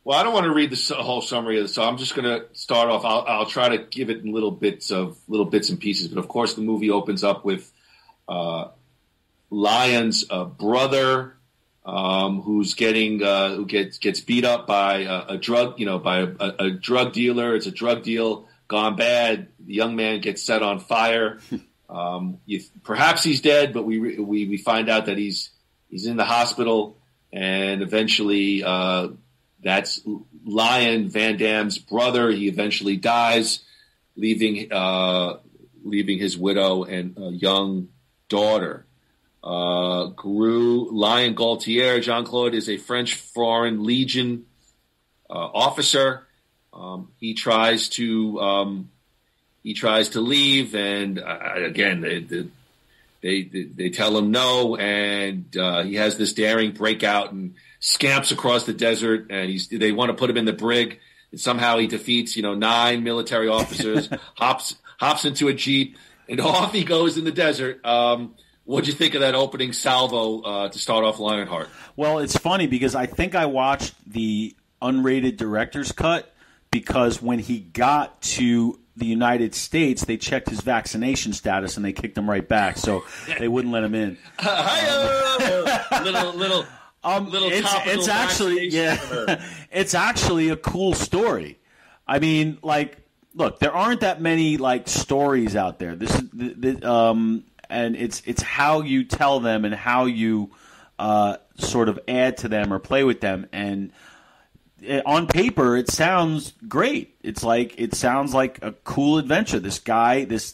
Well, I don't want to read the whole summary of this, so I'm just going to start off. I'll try to give it in little bits and pieces. But of course, the movie opens up with Lion's brother, who gets beat up by a drug dealer. It's a drug deal gone bad. The young man gets set on fire. Perhaps he's dead, but we find out that he's in the hospital, and eventually. That's Lion Van Damme's brother. He eventually dies, leaving his widow and a young daughter. Lion Gaultier, Jean-Claude, is a French Foreign Legion officer. He tries to leave, and again they tell him no, and he has this daring breakout and scamps across the desert, and they want to put him in the brig, and somehow he defeats 9 military officers, hops into a jeep, and off he goes in the desert. What'd you think of that opening salvo to start off Lionheart? Well, it's funny because I think I watched the unrated director's cut, because when he got to the United States, they checked his vaccination status and they kicked him right back, so they wouldn't let him in. It's actually a cool story. I mean, look, there aren't that many stories out there. This is and it's how you tell them and how you sort of add to them or play with them. And on paper, it sounds great. It sounds like a cool adventure. This guy, this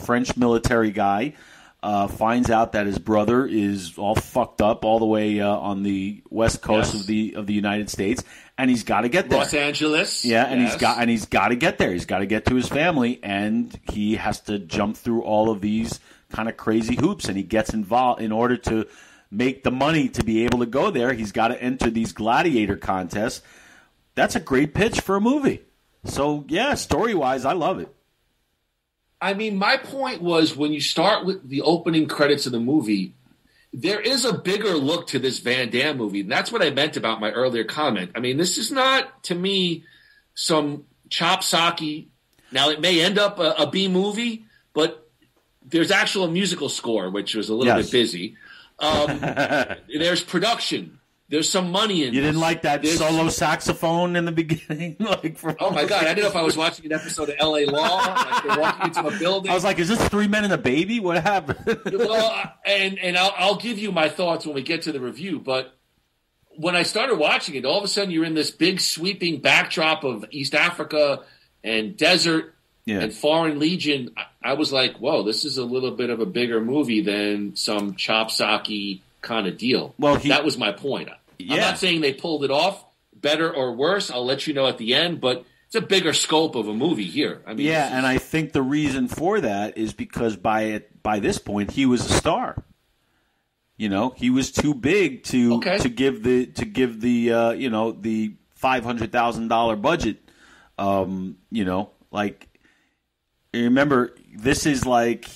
French military guy, finds out that his brother is all fucked up all the way on the west coast of the United States, and he's got to get there. Los Angeles. Yeah, and he's got to get there. He's got to get to his family, and he has to jump through all of these kind of crazy hoops, and he gets involved in order to make the money to be able to go there. He's got to enter these Gladiator contests. That's a great pitch for a movie. So, yeah, story-wise, I love it. I mean, my point was when you start with the opening credits of the movie, there is a bigger look to this Van Damme movie. And that's what I meant about my earlier comment. I mean, this is not, to me, some chop-socky. Now, it may end up a B movie, but there's actual musical score, which was a little bit busy. There's production. There's some money in. You didn't like that solo saxophone in the beginning? Oh my God! I didn't know if I was watching an episode of L.A. Law. Like they're walking into a building. I was like, "Is this 3 Men and a Baby? What happened?" Well, and I'll give you my thoughts when we get to the review. But when I started watching it, all of a sudden you're in this big sweeping backdrop of East Africa and desert and Foreign Legion. I was like, "Whoa, this is a little bit of a bigger movie than some chop-socky kind of deal." Well, that was my point. I'm not saying they pulled it off better or worse. I'll let you know at the end, but it's a bigger scope of a movie here. I mean, and I think the reason for that is because by this point he was a star. You know, he was too big to give the the $500,000 budget. You know, like remember, this is like.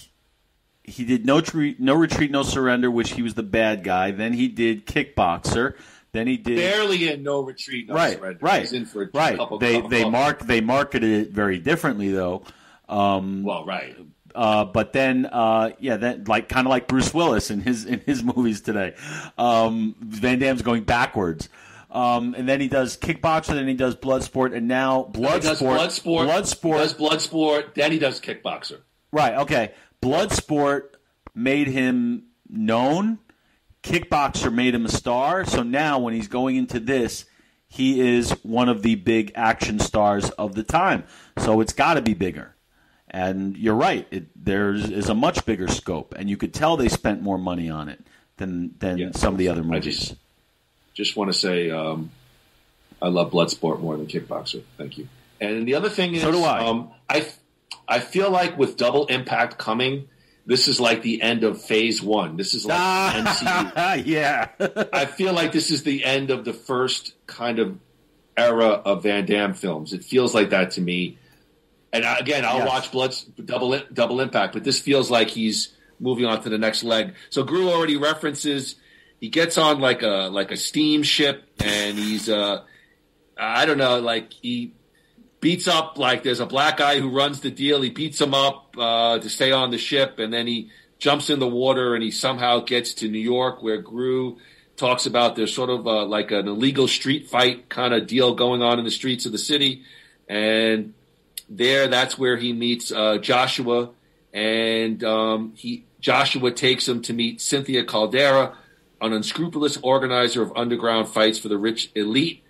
He did No Retreat, No Surrender, which he was the bad guy. Then he did Kickboxer. Then he did barely in No Retreat, No Surrender. Right, He's in for a couple. They marketed it very differently though. But then then like kind of like Bruce Willis in his movies today. Van Damme's going backwards. And then he does Kickboxer, then he does Bloodsport, and now Bloodsport. Does Bloodsport, then he does Kickboxer. Right. Okay. Bloodsport made him known. Kickboxer made him a star. So now when he's going into this, he is one of the big action stars of the time. So it's got to be bigger. And you're right. There is a much bigger scope. And you could tell they spent more money on it than some of the other movies. I just want to say I love Bloodsport more than Kickboxer. Thank you. And the other thing is, so do I. I feel like with Double Impact coming, this is like the end of Phase I. This is like MCU. Yeah. I feel like this is the end of the first kind of era of Van Damme films. It feels like that to me. And again, I'll watch Double Impact, but this feels like he's moving on to the next leg. So Groo already references he gets on like a steamship, and he's I don't know, like he beats up, like there's a black guy who runs the deal. He beats him up to stay on the ship, and then he jumps in the water, and he somehow gets to New York, where Groo talks about there's sort of like an illegal street fight kind of deal going on in the streets of the city. And that's where he meets Joshua, and Joshua takes him to meet Cynthia Caldera, an unscrupulous organizer of underground fights for the rich elite.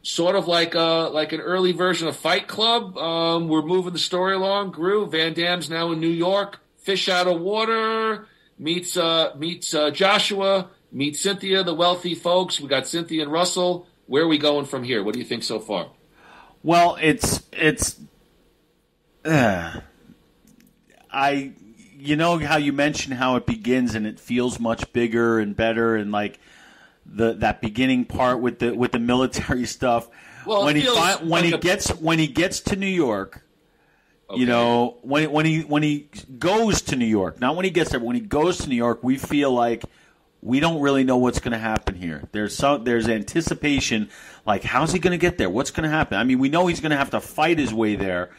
Sort of like an early version of Fight Club. We're moving the story along. Groo, Van Damme's now in New York. Fish out of water. Meets Joshua. Meets Cynthia, the wealthy folks. We got Cynthia and Russell. Where are we going from here? What do you think so far? Well, you know how you mentioned how it begins and it feels much bigger and better, and like that beginning part with the military stuff. Well, when he gets to New York, you know, when he goes to New York, not when he gets there, but when he goes to New York, we feel like we don't really know what's going to happen here. There's anticipation, like how's he going to get there? What's going to happen? I mean, we know he's going to have to fight his way there.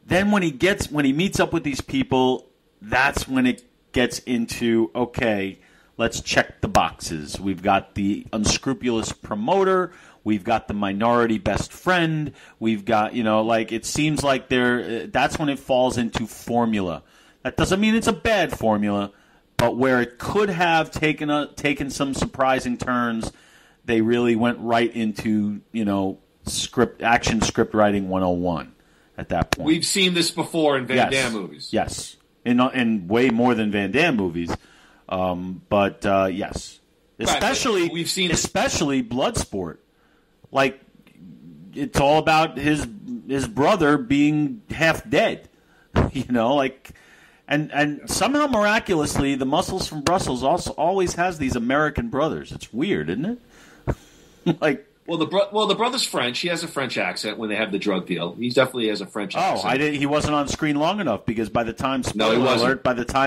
Then when he meets up with these people, that's when it gets into, okay, let's check the boxes. We've got the unscrupulous promoter. We've got the minority best friend. We've got, like it seems like that's when it falls into formula. That doesn't mean it's a bad formula, but where it could have taken some surprising turns, they really went right into, action script writing 101 at that point. We've seen this before in Van Damme movies. Yes. In way more than Van Damme movies. But yes. Especially Bloodsport. Like, it's all about his brother being half dead. And somehow miraculously the Muscles from Brussels also always has these American brothers. It's weird, isn't it? the brother's French. He has a French accent when they have the drug deal. He definitely has a French accent. He wasn't on screen long enough because by the time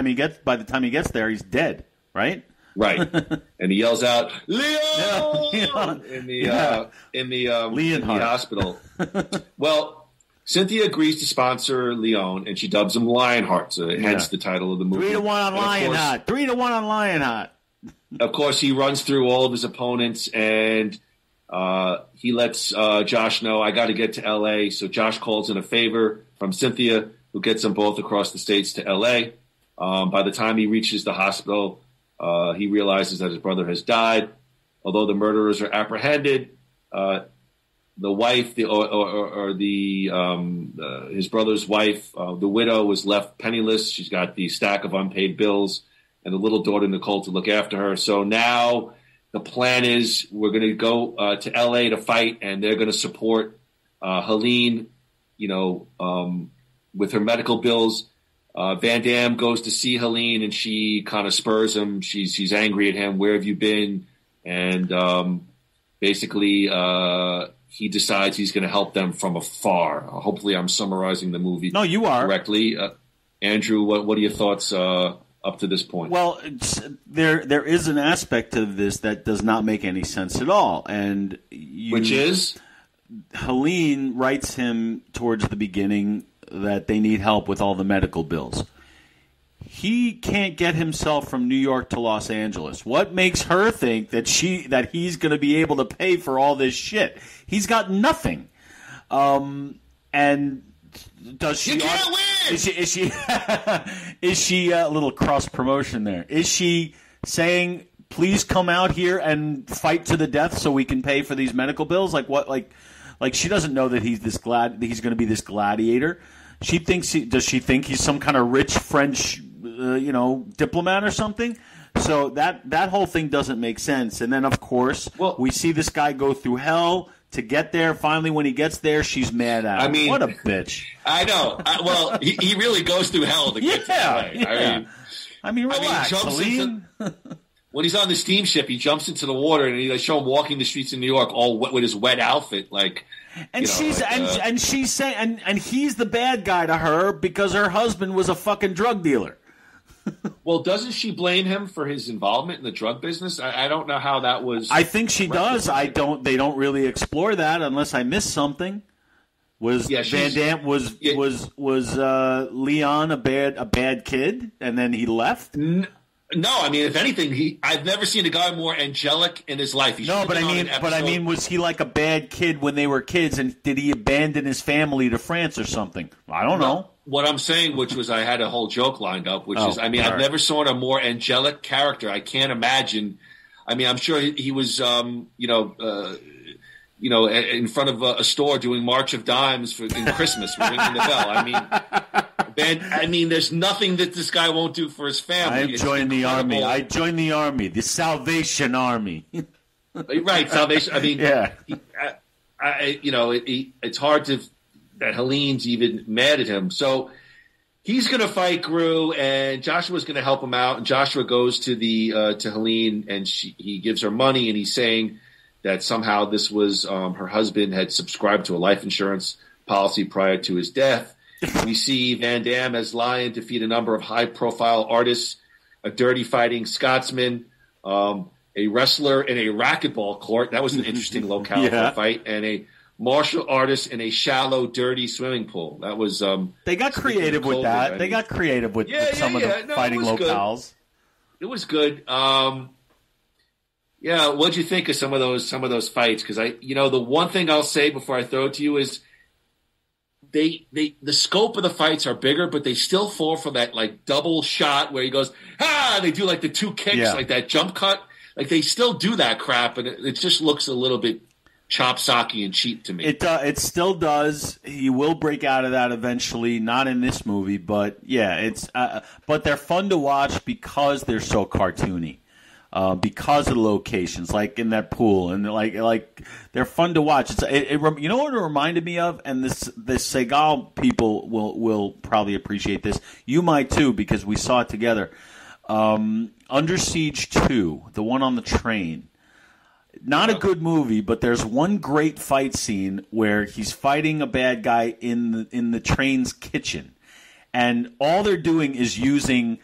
he gets there, he's dead, right? Right, and he yells out, "Leon!" in the hospital. Well, Cynthia agrees to sponsor Leon, and she dubs him Lionheart, so hence the title of the movie. 3-1 on Lionheart. 3-1 on Lionheart. Of course, he runs through all of his opponents, and he lets Josh know, I got to get to L.A., so Josh calls in a favor from Cynthia, who gets them both across the states to L.A. By the time he reaches the hospital, he realizes that his brother has died. Although the murderers are apprehended, the wife, his brother's wife, the widow, was left penniless. She's got the stack of unpaid bills and the little daughter Nicole to look after her. So now the plan is we're going to go to L.A. to fight, and they're going to support Helene, with her medical bills. Van Damme goes to see Helene, and she kind of spurs him. She's angry at him. Where have you been? And basically, he decides he's going to help them from afar. Hopefully, I'm summarizing the movie. No, you are correctly. Andrew, what are your thoughts up to this point? Well, there is an aspect of this that does not make any sense at all, and which is Helene writes him towards the beginning that they need help with all the medical bills. He can't get himself from New York to Los Angeles. What makes her think that he's going to be able to pay for all this shit? He's got nothing. And does she? You can't win. Is she a little cross promotion there? Is she saying, "Please come out here and fight to the death so we can pay for these medical bills"? Like what? Like she doesn't know that he's going to be this gladiator. She thinks does she think he's some kind of rich French, diplomat or something? So that whole thing doesn't make sense. And then of course we see this guy go through hell to get there. Finally, when he gets there, she's mad at him. I mean, what a bitch! I know. He really goes through hell to get to LA. Yeah. I mean, relax, when he's on the steamship, he jumps into the water, and they show him walking the streets of New York all wet with his wet outfit, like. And she's saying, and he's the bad guy to her because her husband was a fucking drug dealer. Well, doesn't she blame him for his involvement in the drug business? I don't know how that was. I think she does. They don't really explore that unless I missed something. Was Van Damme was Leon a bad kid and then he left? No, I mean, if anything, I've never seen a guy more angelic in his life. But I mean, was he like a bad kid when they were kids, and did he abandon his family to France or something? I don't know. What I'm saying, which was I had a whole joke lined up, I've never seen a more angelic character. I can't imagine. I mean, I'm sure he was, in front of a store doing March of Dimes in Christmas, ringing the bell. I mean, there's nothing that this guy won't do for his family. I joined the army. The Salvation Army. Right, Salvation. I mean, yeah. It's hard that Helene's even mad at him. So he's going to fight Groo, and Joshua's going to help him out. And Joshua goes to Helene, and he gives her money, and he's saying that somehow this was her husband had subscribed to a life insurance policy prior to his death. We see Van Damme as Lion defeat a number of high-profile artists, a dirty fighting Scotsman, a wrestler in a racquetball court. That was an interesting locale for a fight, and a martial artist in a shallow, dirty swimming pool. That was they got creative with that. They got creative with some of the fighting locales. It was good. What'd you think of some of those fights? Because the one thing I'll say before I throw it to you is. The scope of the fights are bigger, but they still fall for that like double shot where he goes, they do like the two kicks, like that jump cut. Like they still do that crap, and it just looks a little bit chop-socky and cheap to me. It still does. He will break out of that eventually, not in this movie, but but they're fun to watch because they're so cartoony. Because of the locations, like in that pool, and like they're fun to watch. You know what it reminded me of, and this Seagal people will probably appreciate this. You might too, because we saw it together. Under Siege 2, the one on the train. Not a good movie, but there's one great fight scene where he's fighting a bad guy in the train's kitchen, and all they're doing is using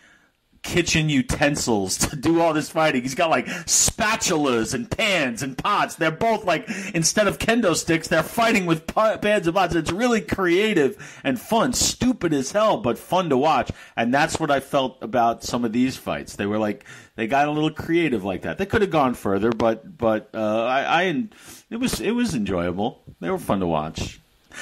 kitchen utensils to do all this fighting. He's got like spatulas and pans and pots. They're both like, instead of kendo sticks, they're fighting with pans and pots. It's really creative and fun. Stupid as hell, but fun to watch. And that's what I felt about some of these fights. They were like, they got a little creative like that. They could have gone further, but it was enjoyable. They were fun to watch.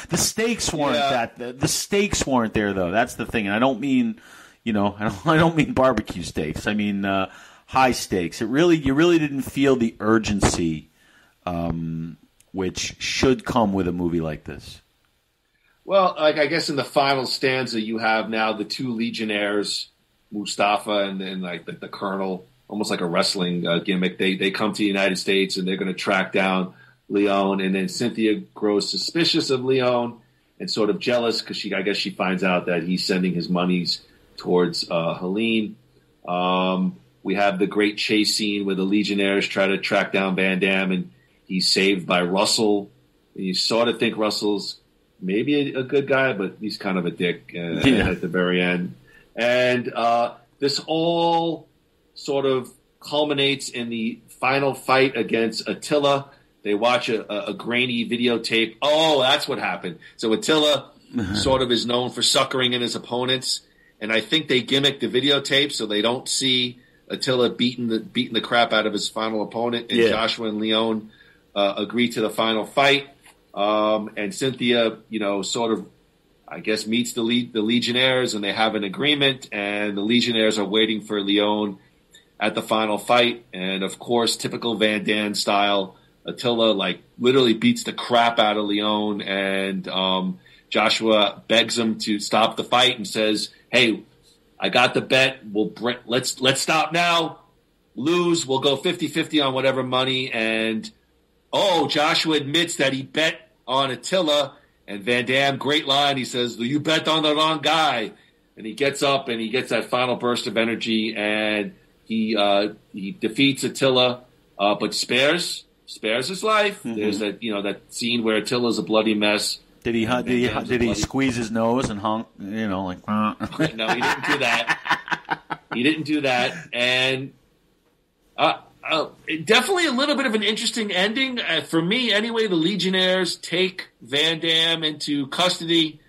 The stakes weren't the stakes weren't there though. That's the thing. And I don't mean, I don't mean barbecue stakes. I mean high stakes. You really didn't feel the urgency, which should come with a movie like this. Well, like I guess in the final stanza, you have now the two Legionnaires, Mustafa and like the Colonel, almost like a wrestling gimmick. They come to the United States and they're going to track down Leon, and then Cynthia grows suspicious of Leon and sort of jealous because I guess she finds out that he's sending his monies towards Helene. We have the great chase scene where the Legionnaires try to track down Van Damme, and he's saved by Russell. And you sort of think Russell's maybe a good guy, but he's kind of a dick at the very end. And this all sort of culminates in the final fight against Attila. They watch a grainy videotape. Oh, that's what happened. So Attila sort of is known for suckering in his opponents, and I think they gimmick the videotape so they don't see Attila beating the crap out of his final opponent. And Joshua and Leon agree to the final fight. And Cynthia, sort of, I guess, meets the Legionnaires, and they have an agreement. And the Legionnaires are waiting for Leon at the final fight. And of course, typical Van Damme style, Attila literally beats the crap out of Leon, and Joshua begs him to stop the fight and says, "Hey, I got the bet. Let's stop now. Lose, we'll go 50-50 on whatever money." And Joshua admits that he bet on Attila, and Van Damme, great line. He says, "You bet on the wrong guy." And he gets up and he gets that final burst of energy, and he defeats Attila, but spares his life. Mm-hmm. There's that scene where Attila's a bloody mess. Did he squeeze his nose and honk? No, he didn't do that. He didn't do that, and definitely a little bit of an interesting ending for me. Anyway, the Legionnaires take Van Damme into custody.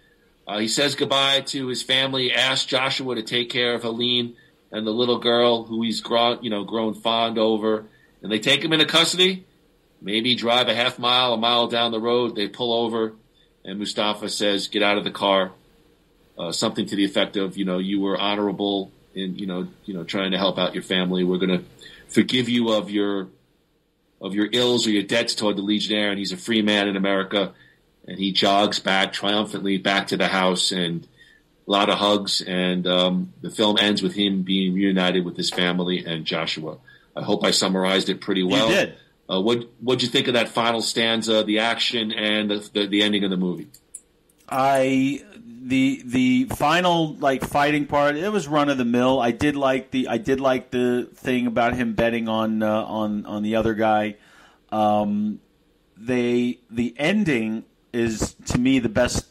He says goodbye to his family. Asks Joshua to take care of Helene and the little girl who he's grown fond over, and they take him into custody. Maybe drive a mile down the road. They pull over, and Mustafa says, "Get out of the car." Something to the effect of, you were honorable in, trying to help out your family. We're going to forgive you of your ills or your debts toward the Legionnaire. And he's a free man in America. And he jogs back triumphantly back to the house, and a lot of hugs. And the film ends with him being reunited with his family and Joshua. I hope I summarized it pretty well. You did. What'd you think of that final stanza, the action, and the ending of the movie? The final fighting part, it was run of the mill. I did like the thing about him betting on the other guy. The ending is, to me, the best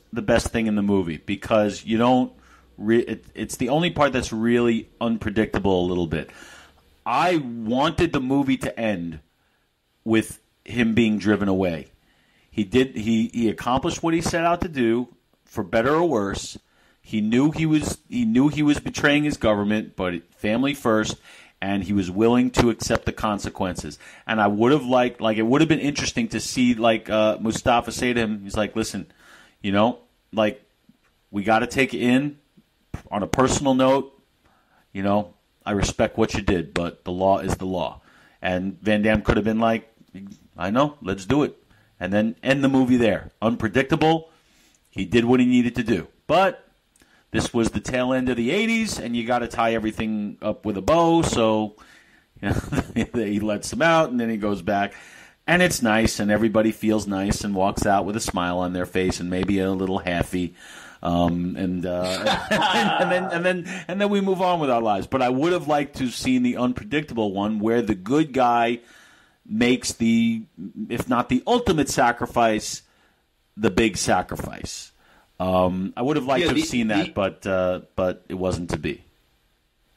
thing in the movie, because you don't. It's the only part that's really unpredictable a little bit. I wanted the movie to end with him being driven away. He accomplished what he set out to do, for better or worse. He knew he was betraying his government, but family first, and he was willing to accept the consequences. And I would have it would have been interesting to see Mustafa say to him, he's like, "Listen, we got to take it in on a personal note. I respect what you did, but the law is the law." And Van Damme could have been like, "I know, let's do it." And then end the movie there. Unpredictable. He did what he needed to do. But this was the tail end of the 80s, and you got to tie everything up with a bow. So he lets them out, and then he goes back. And it's nice, and everybody feels nice and walks out with a smile on their face and maybe a little happy. And then we move on with our lives. But I would have liked to have seen the unpredictable one, where the good guy makes if not the ultimate sacrifice, the big sacrifice. I would have liked to have seen that, but it wasn't to be.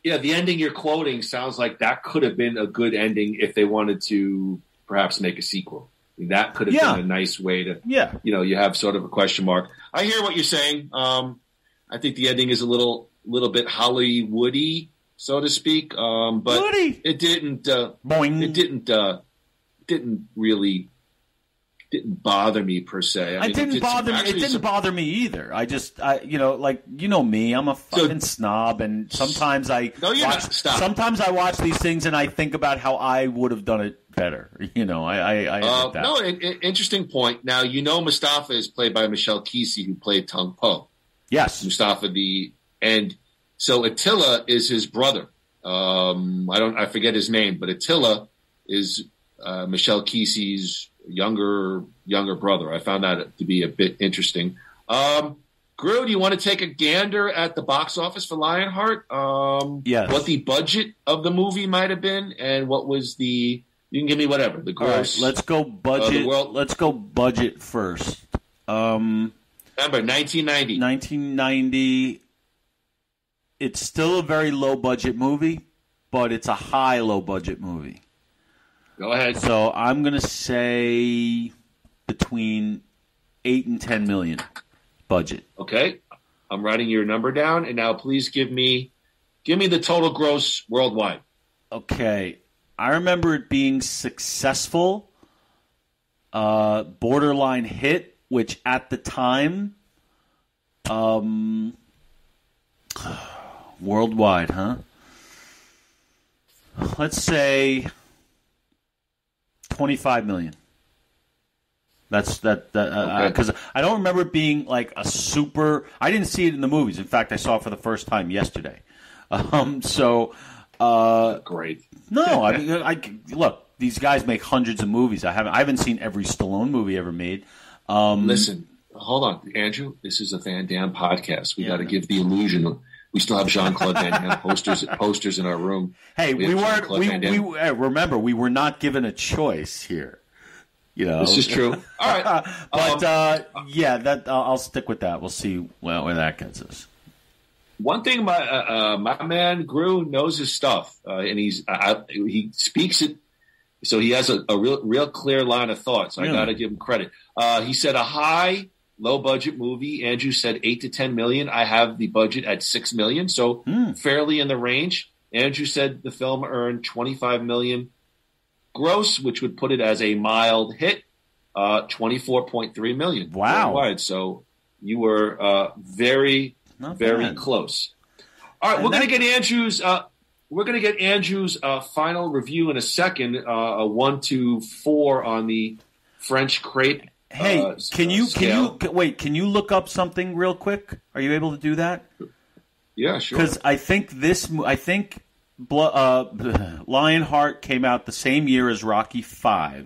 Yeah, the ending you're quoting sounds like that could have been a good ending if they wanted to perhaps make a sequel. I mean, that could have been a nice way to, you have sort of a question mark. I hear what you're saying. I think the ending is a little bit Hollywoody, so to speak. But it didn't bother me per se. I mean, it didn't bother me either. I just, me, I'm a fucking snob, and sometimes sometimes I watch these things and I think about how I would have done it better. I admit that. No, interesting point. Now, Mustafa is played by Michelle Kesey, who played Tung Po. Yes. Mustafa, and so Attila is his brother. I forget his name, but Attila is Michelle Kesey's younger brother. I found that to be a bit interesting. Groo, do you want to take a gander at the box office for Lionheart? Yes. What the budget of the movie might have been, and what was the? You can give me whatever the gross. All right, let's go budget. Let's go budget first. Remember, 1990. 1990. It's still a very low budget movie, but it's a high low budget movie. Go ahead. So I'm going to say between 8 and 10 million budget. Okay. I'm writing your number down, and now please give me the total gross worldwide. Okay. I remember it being successful, borderline hit, which at the time, worldwide, huh? Let's say 25 million. That's that because I don't remember it being like a super. I didn't see it in the movies. In fact, I saw it for the first time yesterday. Great. No, I mean, look. These guys make hundreds of movies. I haven't seen every Stallone movie ever made. Listen, hold on, Andrew. This is a Van Damme podcast. We got to give the illusion. We still have Jean-Claude Van Damme posters in our room. Hey, we weren't. Remember, we were not given a choice here. This is true. All right, but I'll stick with that. We'll see where that gets us. One thing, my man Groo knows his stuff, and he speaks it, so he has a real clear line of thought. So I got to give him credit. He said a high, low budget movie. Andrew said 8 to 10 million. I have the budget at 6 million, so fairly in the range. Andrew said the film earned 25 million gross, which would put it as a mild hit, 24.3 million. Wow! Worldwide. So you were very close. All right, we're going to get Andrew's. We're going to get Andrew's final review in a second. 1 to 4 on the French crepe. Hey, can you look up something real quick? Are you able to do that? Yeah, sure. Because I think Lionheart came out the same year as Rocky V.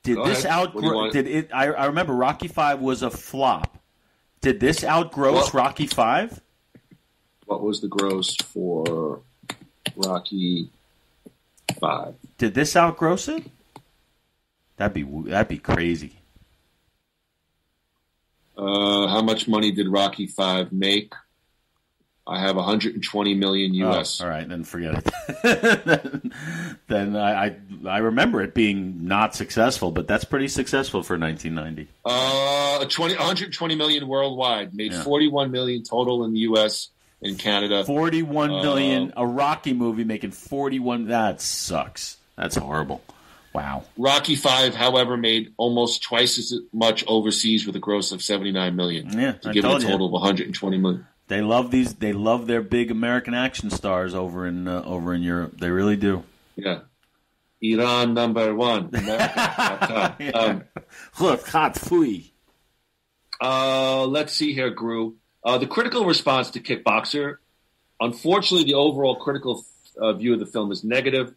Did this outgrow? Did it? I remember Rocky V was a flop. Did this outgross Rocky V? What was the gross for Rocky V? Did this outgross it? That'd be crazy. How much money did Rocky V make? I have 120 million US. Oh, all right, then forget it. then I remember it being not successful, but that's pretty successful for 1990. 120 million worldwide, made 41 million total in the US and Canada. 41 million, a Rocky movie making 41. That sucks. That's horrible. Wow. Rocky V, however, made almost twice as much overseas with a gross of 79 million. Yeah, to give it a total of 120 million. They love these. They love their big American action stars over in Europe. They really do. Yeah. Iran number one. America. Hot fui. Let's see here, Groo. The critical response to Kickboxer. Unfortunately, the overall critical view of the film is negative.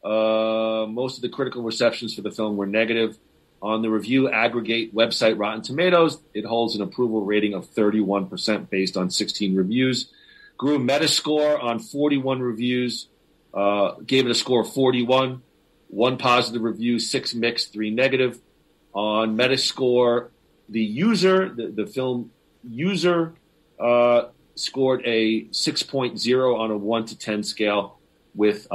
Most of the critical receptions for the film were negative. On the review aggregate website Rotten Tomatoes, it holds an approval rating of 31% based on 16 reviews. Groo Metascore on 41 reviews gave it a score of 41. 1 positive review, 6 mixed, 3 negative. On Metascore, the film user scored a 6.0 on a 1 to 10 scale with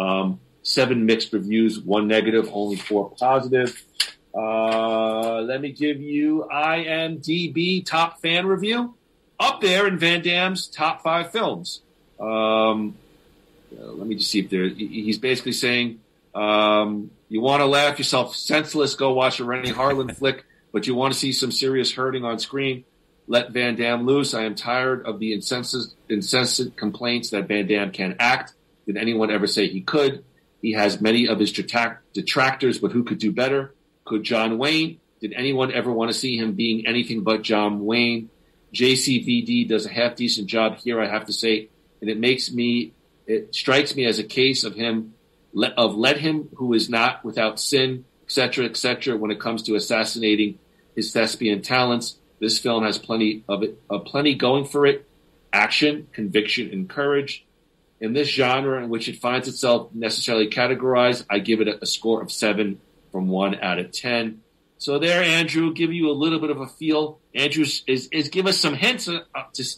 7 mixed reviews, 1 negative, only 4 positive. Let me give you IMDb top fan review. Up there in Van Damme's top 5 films. Let me just see if he's basically saying, you want to laugh yourself senseless, go watch a Rennie Harlan flick, but you want to see some serious hurting on screen, let Van Damme loose. I am tired of the incessant complaints that Van Damme can't act. Did anyone ever say he could? He has many of his detractors, but who could do better? Could John Wayne? Did anyone ever want to see him being anything but John Wayne? JCVD does a half-decent job here, I have to say, and it strikes me as a case of let him who is not without sin, etc., when it comes to assassinating his thespian talents. This film has plenty going for it: action, conviction, and courage. In this genre in which it finds itself necessarily categorized, I give it a score of 7 from 1 out of 10. So there, Andrew, give you a little bit of a feel. Andrew is give us some hints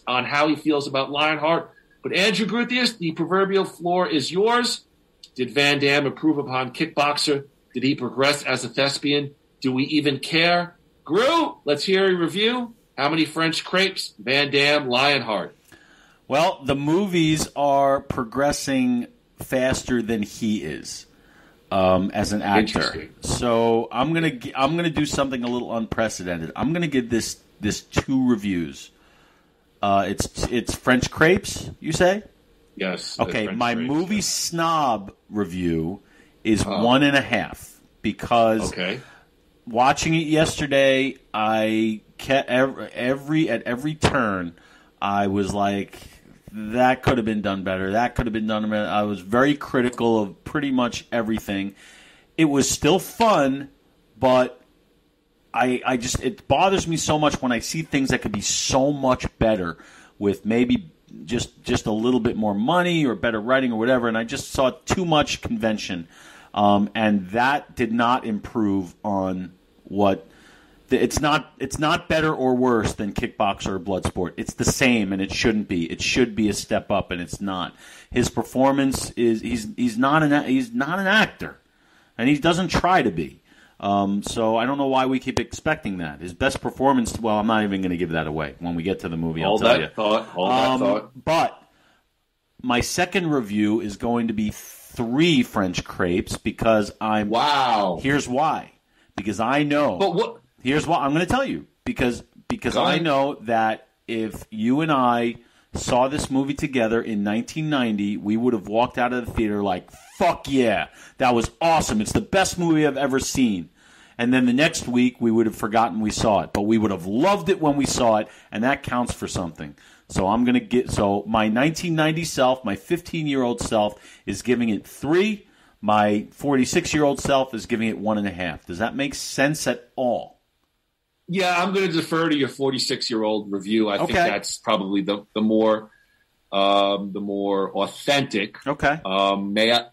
on how he feels about Lionheart. But Andrew Gruthius, the proverbial floor is yours. Did Van Damme improve upon Kickboxer? Did he progress as a thespian? Do we even care? Groo, let's hear a review. How many French crepes? Van Damme, Lionheart. Well, the movies are progressing faster than he is as an actor. So I'm gonna do something a little unprecedented. I'm gonna give this 2 reviews. It's French crepes, you say? Yes. Okay, my movie snob review is 1.5 because watching it yesterday, I kept at every turn, I was like, that could have been done better. That could have been done better. I was very critical of pretty much everything. It was still fun, but I just, it bothers me so much when I see things that could be so much better with maybe just a little bit more money or better writing or whatever, and I just saw too much convention, and that did not improve on what. It's not better or worse than Kickboxer or Bloodsport. It's the same, and it shouldn't be. It should be a step up, and it's not. His performance is he's not an actor, and he doesn't try to be. So I don't know why we keep expecting that. His best performance. Well, I'm not even going to give that away when we get to the movie. I'll tell you. Hold that thought. But my second review is going to be 3 French crepes because I'm. Wow. Here's why. Because I know. But what? Here's what I'm going to tell you, because I know that if you and I saw this movie together in 1990, we would have walked out of the theater like, fuck yeah, that was awesome. It's the best movie I've ever seen. And then the next week, we would have forgotten we saw it. But we would have loved it when we saw it, and that counts for something. So my 1990 self, my 15-year-old self, is giving it 3. My 46-year-old self is giving it 1.5. Does that make sense at all? Yeah, I'm going to defer to your 46-year-old review. I think that's probably the more authentic. Okay. May I?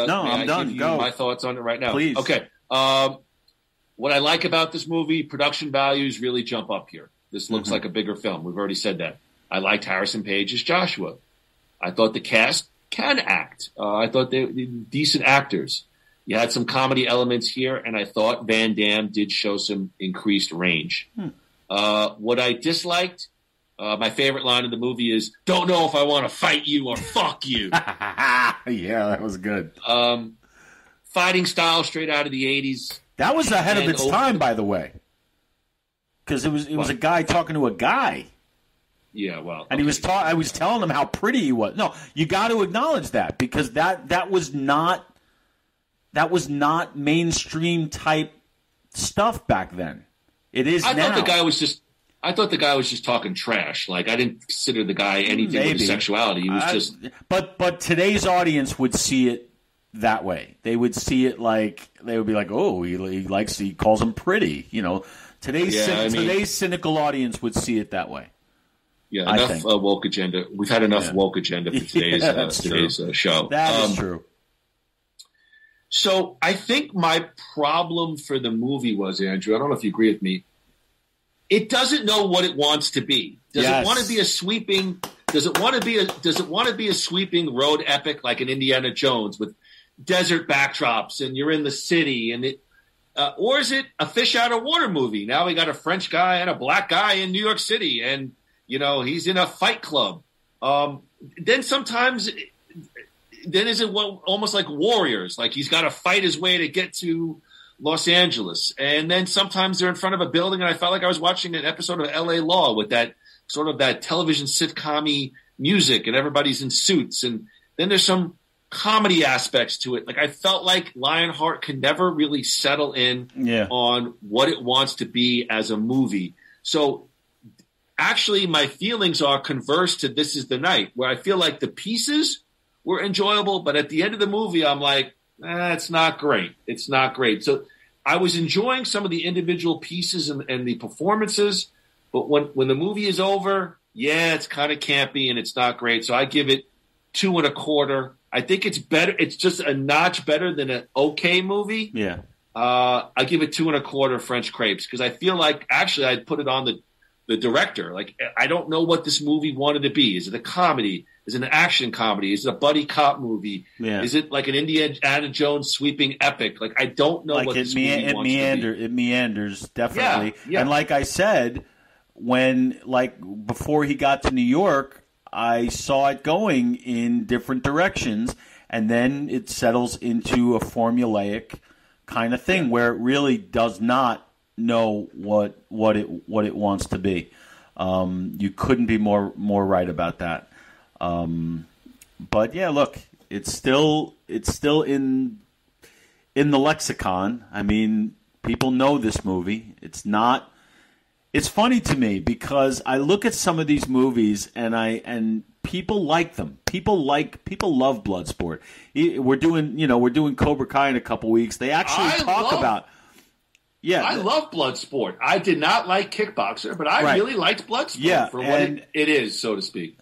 No, I'm done. Give you Go. my thoughts on it right now. Please. Okay. What I like about this movie, production values really jump up here. This looks like a bigger film. We've already said that. I liked Harrison Page as Joshua. I thought the cast can act. I thought they were decent actors. You had some comedy elements here, and I thought Van Damme did show some increased range. What I disliked, my favorite line in the movie is, "Don't know if I want to fight you or fuck you." Yeah, that was good. Fighting style straight out of the 80s. That was ahead of its time, by the way. Because it was a guy talking to a guy. Yeah, well. And I was telling him how pretty he was. No, you got to acknowledge that, because that was not mainstream type stuff back then. It is now. I thought the guy was just talking trash. Like, I didn't consider the guy anything with his sexuality. He was just. But today's audience would see it that way. They would see it like, they would be like, oh, he calls him pretty. You know, today's cynical audience would see it that way. Yeah, enough woke agenda. We've had enough woke agenda for today's show. That is true. So I think my problem for the movie was, Andrew, I don't know if you agree with me, it doesn't know what it wants to be. Does it want to be a sweeping Does it want to be a sweeping road epic like an Indiana Jones with desert backdrops and you're in the city or is it a fish out of water movie? Now we got a French guy and a black guy in New York City, and he's in a fight club. Then sometimes, is it almost like Warriors? Like he's got to fight his way to get to Los Angeles, and then sometimes they're in front of a building, and I felt like I was watching an episode of L.A. Law with that sort of that television sitcom-y music, and everybody's in suits, and then there's some comedy aspects to it. Like I felt like Lionheart can never really settle in on what it wants to be as a movie. So actually my feelings are converse to This Is the Night, where I feel like the pieces were enjoyable, but at the end of the movie I'm like, it's not great. It's not great. So I was enjoying some of the individual pieces and the performances, but when the movie is over, it's kind of campy and it's not great. So I give it 2.25. I think it's better. It's just a notch better than an okay movie. Yeah. I give it 2.25 French crepes because I feel like actually I'd put it on the director. Like I don't know what this movie wanted to be. Is it a comedy? Is it an action comedy? Is it a buddy cop movie? Yeah. Is it like an Indiana Jones sweeping epic? Like I don't know what this movie wants to be. It meanders definitely. Yeah. And like I said, before he got to New York, I saw it going in different directions, and then it settles into a formulaic kind of thing where it really does not know what it wants to be. You couldn't be more right about that. But yeah, look, it's still in the lexicon. I mean, people know this movie. It's funny to me because I look at some of these movies and people like them. People love Bloodsport. We're doing Cobra Kai in a couple weeks. They actually talk about. Yeah, I love Bloodsport. I did not like Kickboxer, but I really liked Bloodsport for what it is, so to speak.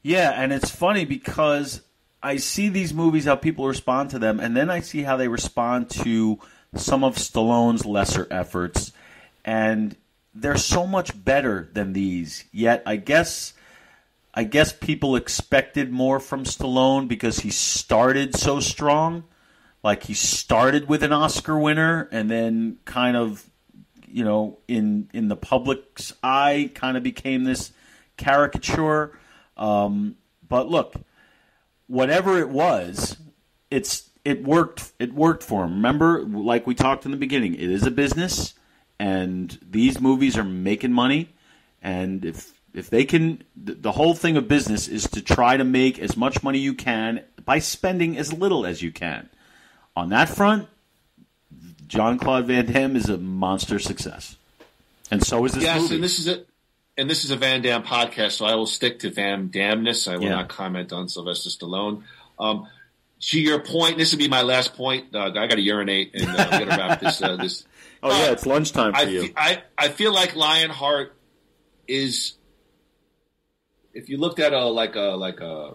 Yeah, and it's funny because I see these movies, how people respond to them, and then I see how they respond to some of Stallone's lesser efforts, and they're so much better than these. Yet I guess people expected more from Stallone because he started so strong. Like he started with an Oscar winner and then kind of, in the public's eye kind of became this caricature. But look, whatever it was, it worked. It worked for him. Remember, like we talked in the beginning, it is a business. And these movies are making money, and if they can, the whole thing of business is to try to make as much money you can by spending as little as you can. On that front, Jean-Claude Van Damme is a monster success, and so is this movie. Yes, and this is a Van Damme podcast, so I will stick to Van Damme-ness. I will not comment on Sylvester Stallone. To your point, this will be my last point. I got to urinate, and we got to wrap this. Oh yeah, it's lunchtime for you. I feel like Lionheart is, if you looked at a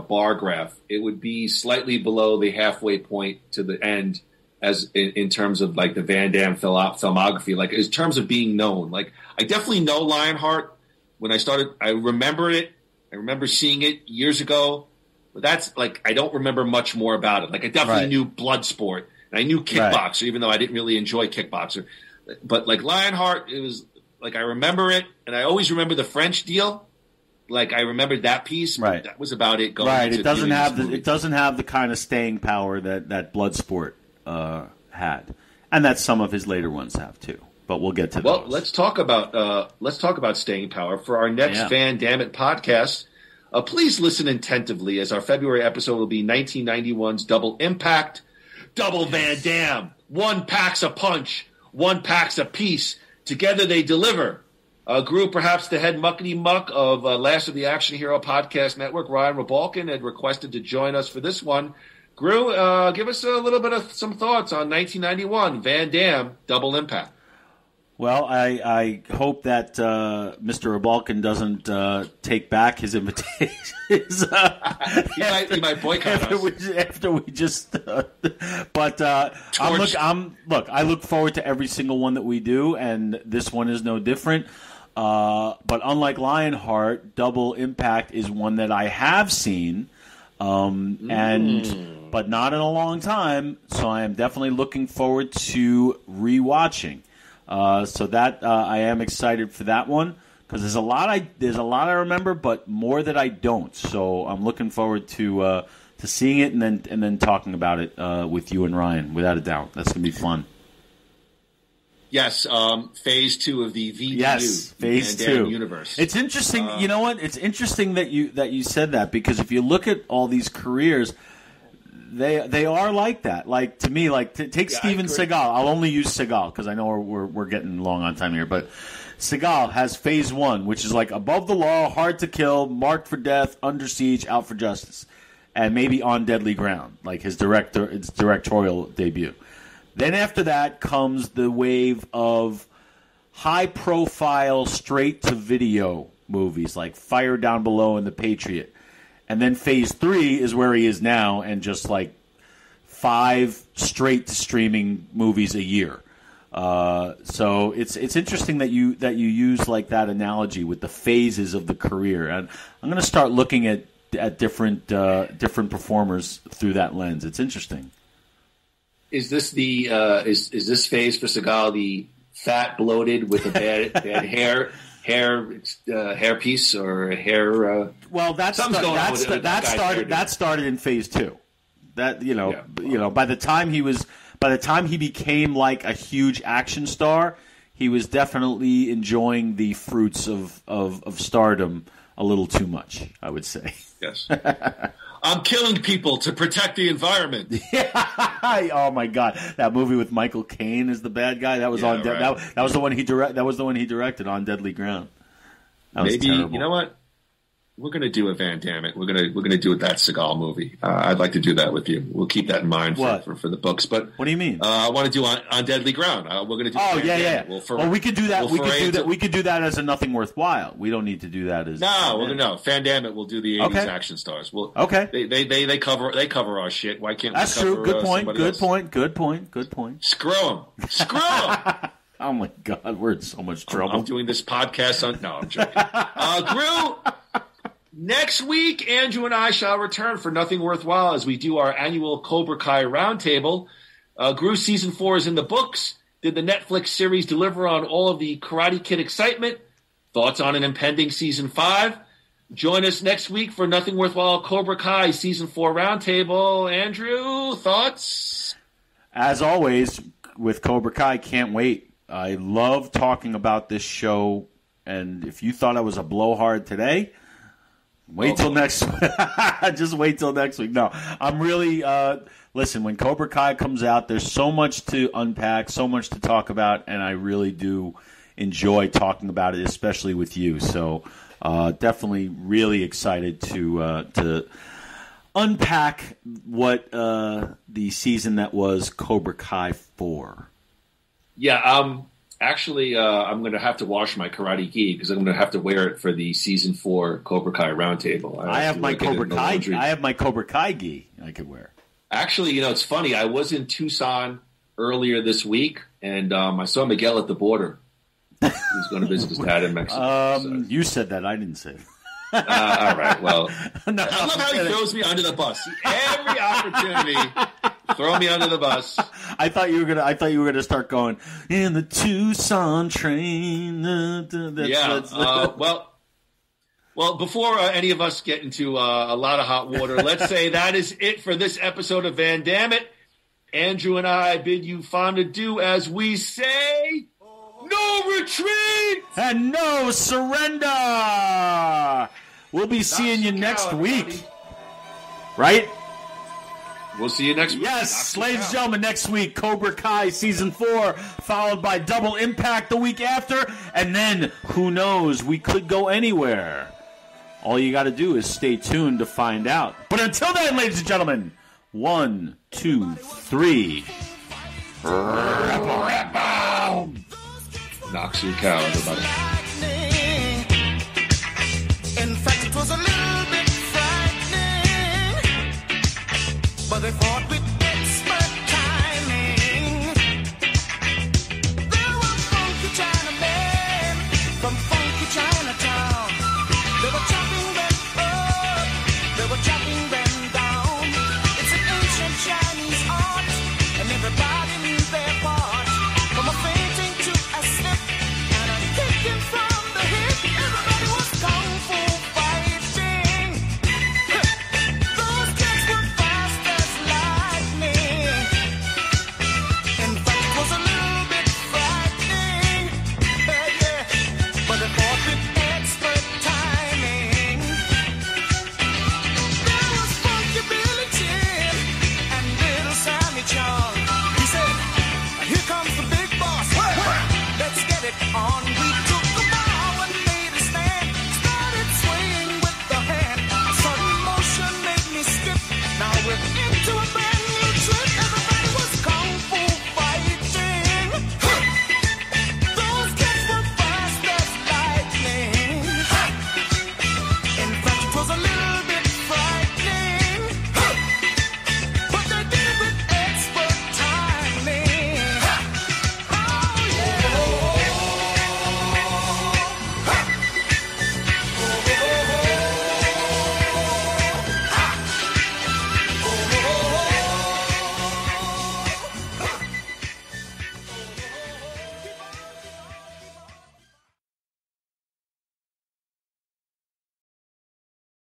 bar graph, it would be slightly below the halfway point to the end, as in terms of like the Van Damme filmography, like in terms of being known. Like I definitely know Lionheart. When I started, I remember it. I remember seeing it years ago, but that's like I don't remember much more about it. Like I definitely knew Bloodsport. And I knew Kickboxer, even though I didn't really enjoy Kickboxer. But like Lionheart, it was like I remember it, and I always remember the French deal. Like I remembered that piece, but that was about it. It doesn't have the kind of staying power that Bloodsport had, and that some of his later ones have too. But we'll get to those. Well, let's talk about staying power for our next Van Dammit podcast. Please listen attentively, as our February episode will be 1991's Double Impact. Double Van Damme. One packs a punch. One packs a piece. Together they deliver. Groo, perhaps the head muckety muck of Last of the Action Hero Podcast Network, Ryan Rebalkin, had requested to join us for this one. Groo, give us a little bit of some thoughts on 1991 Van Damme Double Impact. Well, I hope that Mr. Rebalkin doesn't take back his invitation. He might boycott us. After we just, but I look forward to every single one that we do, and this one is no different. But unlike Lionheart, Double Impact is one that I have seen, but not in a long time. So I am definitely looking forward to rewatching. So that I am excited for that one because there's a lot I remember, but more that I don't. So I'm looking forward to seeing it and then talking about it with you and Ryan, without a doubt. That's gonna be fun. Yes, Phase 2 of the VDU. Yes, Phase 2 universe. It's interesting. You know what? It's interesting that you said that because if you look at all these careers, they are like that. Like to me, take Steven Seagal. I'll only use Seagal because I know we're getting long on time here, but Seagal has Phase 1, which is like above the law, hard to kill, marked for death, under siege, out for justice, and maybe on deadly ground, like his directorial debut. Then after that comes the wave of high-profile, straight-to-video movies like Fire Down Below and The Patriot. And then Phase 3 is where he is now, and just like 5 straight-to-streaming movies a year. So it's interesting that you use like that analogy with the phases of the career. And I'm going to start looking at different performers through that lens. It's interesting. Is this the is this Phase for Seagal the fat, bloated with a bad hair piece or hair? Well, that started in Phase 2. That by the time he became like a huge action star, he was definitely enjoying the fruits of stardom a little too much, I would say. Yes. I'm killing people to protect the environment. Oh my God, that movie with Michael Caine as the bad guy. That was that was the one he directed on Deadly Ground. That was terrible. You know what? We're going to do a Van Dammit. We're going to do that Seagal movie. I'd like to do that with you. We'll keep that in mind for the books. But what do you mean? I want to do on Deadly Ground. We're going to do. Oh yeah. Well, we could do that. We could do that as a Nothing Worthwhile. We don't need to do that as. No. Van Dammit will do the 80s action stars. Well, okay. They cover our shit. Why can't that's we cover true? Good point. Good else? point. Screw them. Oh my God, we're in so much trouble. I'm doing this podcast on. No, I'm joking. Groo. Next week, Andrew and I shall return for Nothing Worthwhile as we do our annual Cobra Kai Roundtable. Groo Season 4 is in the books. Did the Netflix series deliver on all of the Karate Kid excitement? Thoughts on an impending Season 5? Join us next week for Nothing Worthwhile Cobra Kai Season 4 Roundtable. Andrew, thoughts? As always, with Cobra Kai, can't wait. I love talking about this show, and if you thought I was a blowhard today... Wait till next week. Just wait till next week. No, I'm really listen, when Cobra Kai comes out, there's so much to unpack, so much to talk about, and I really do enjoy talking about it, especially with you. So definitely really excited to unpack what the season that was Cobra Kai 4. Yeah, actually, I'm going to have to wash my karate gi because I'm going to have to wear it for the Season 4 Cobra Kai Roundtable. I have my Cobra Kai gi I could wear. Actually, it's funny. I was in Tucson earlier this week, and I saw Miguel at the border. He was going to visit his dad in Mexico. You said that. I didn't say it. All right. Well, I love how he throws me under the bus. Every opportunity, throw me under the bus. I thought you were gonna start going in the Tucson train. Well, before any of us get into a lot of hot water, let's say that is it for this episode of Van Dammit. Andrew and I bid you fond adieu as we say, no retreat and no surrender. We'll be seeing you next week, buddy. Right? We'll see you next week. Yes, ladies and gentlemen, next week, Cobra Kai Season 4, followed by Double Impact the week after, and then, who knows, we could go anywhere. All you got to do is stay tuned to find out. But until then, ladies and gentlemen, 1, 2, 3. Knocks your cow, everybody.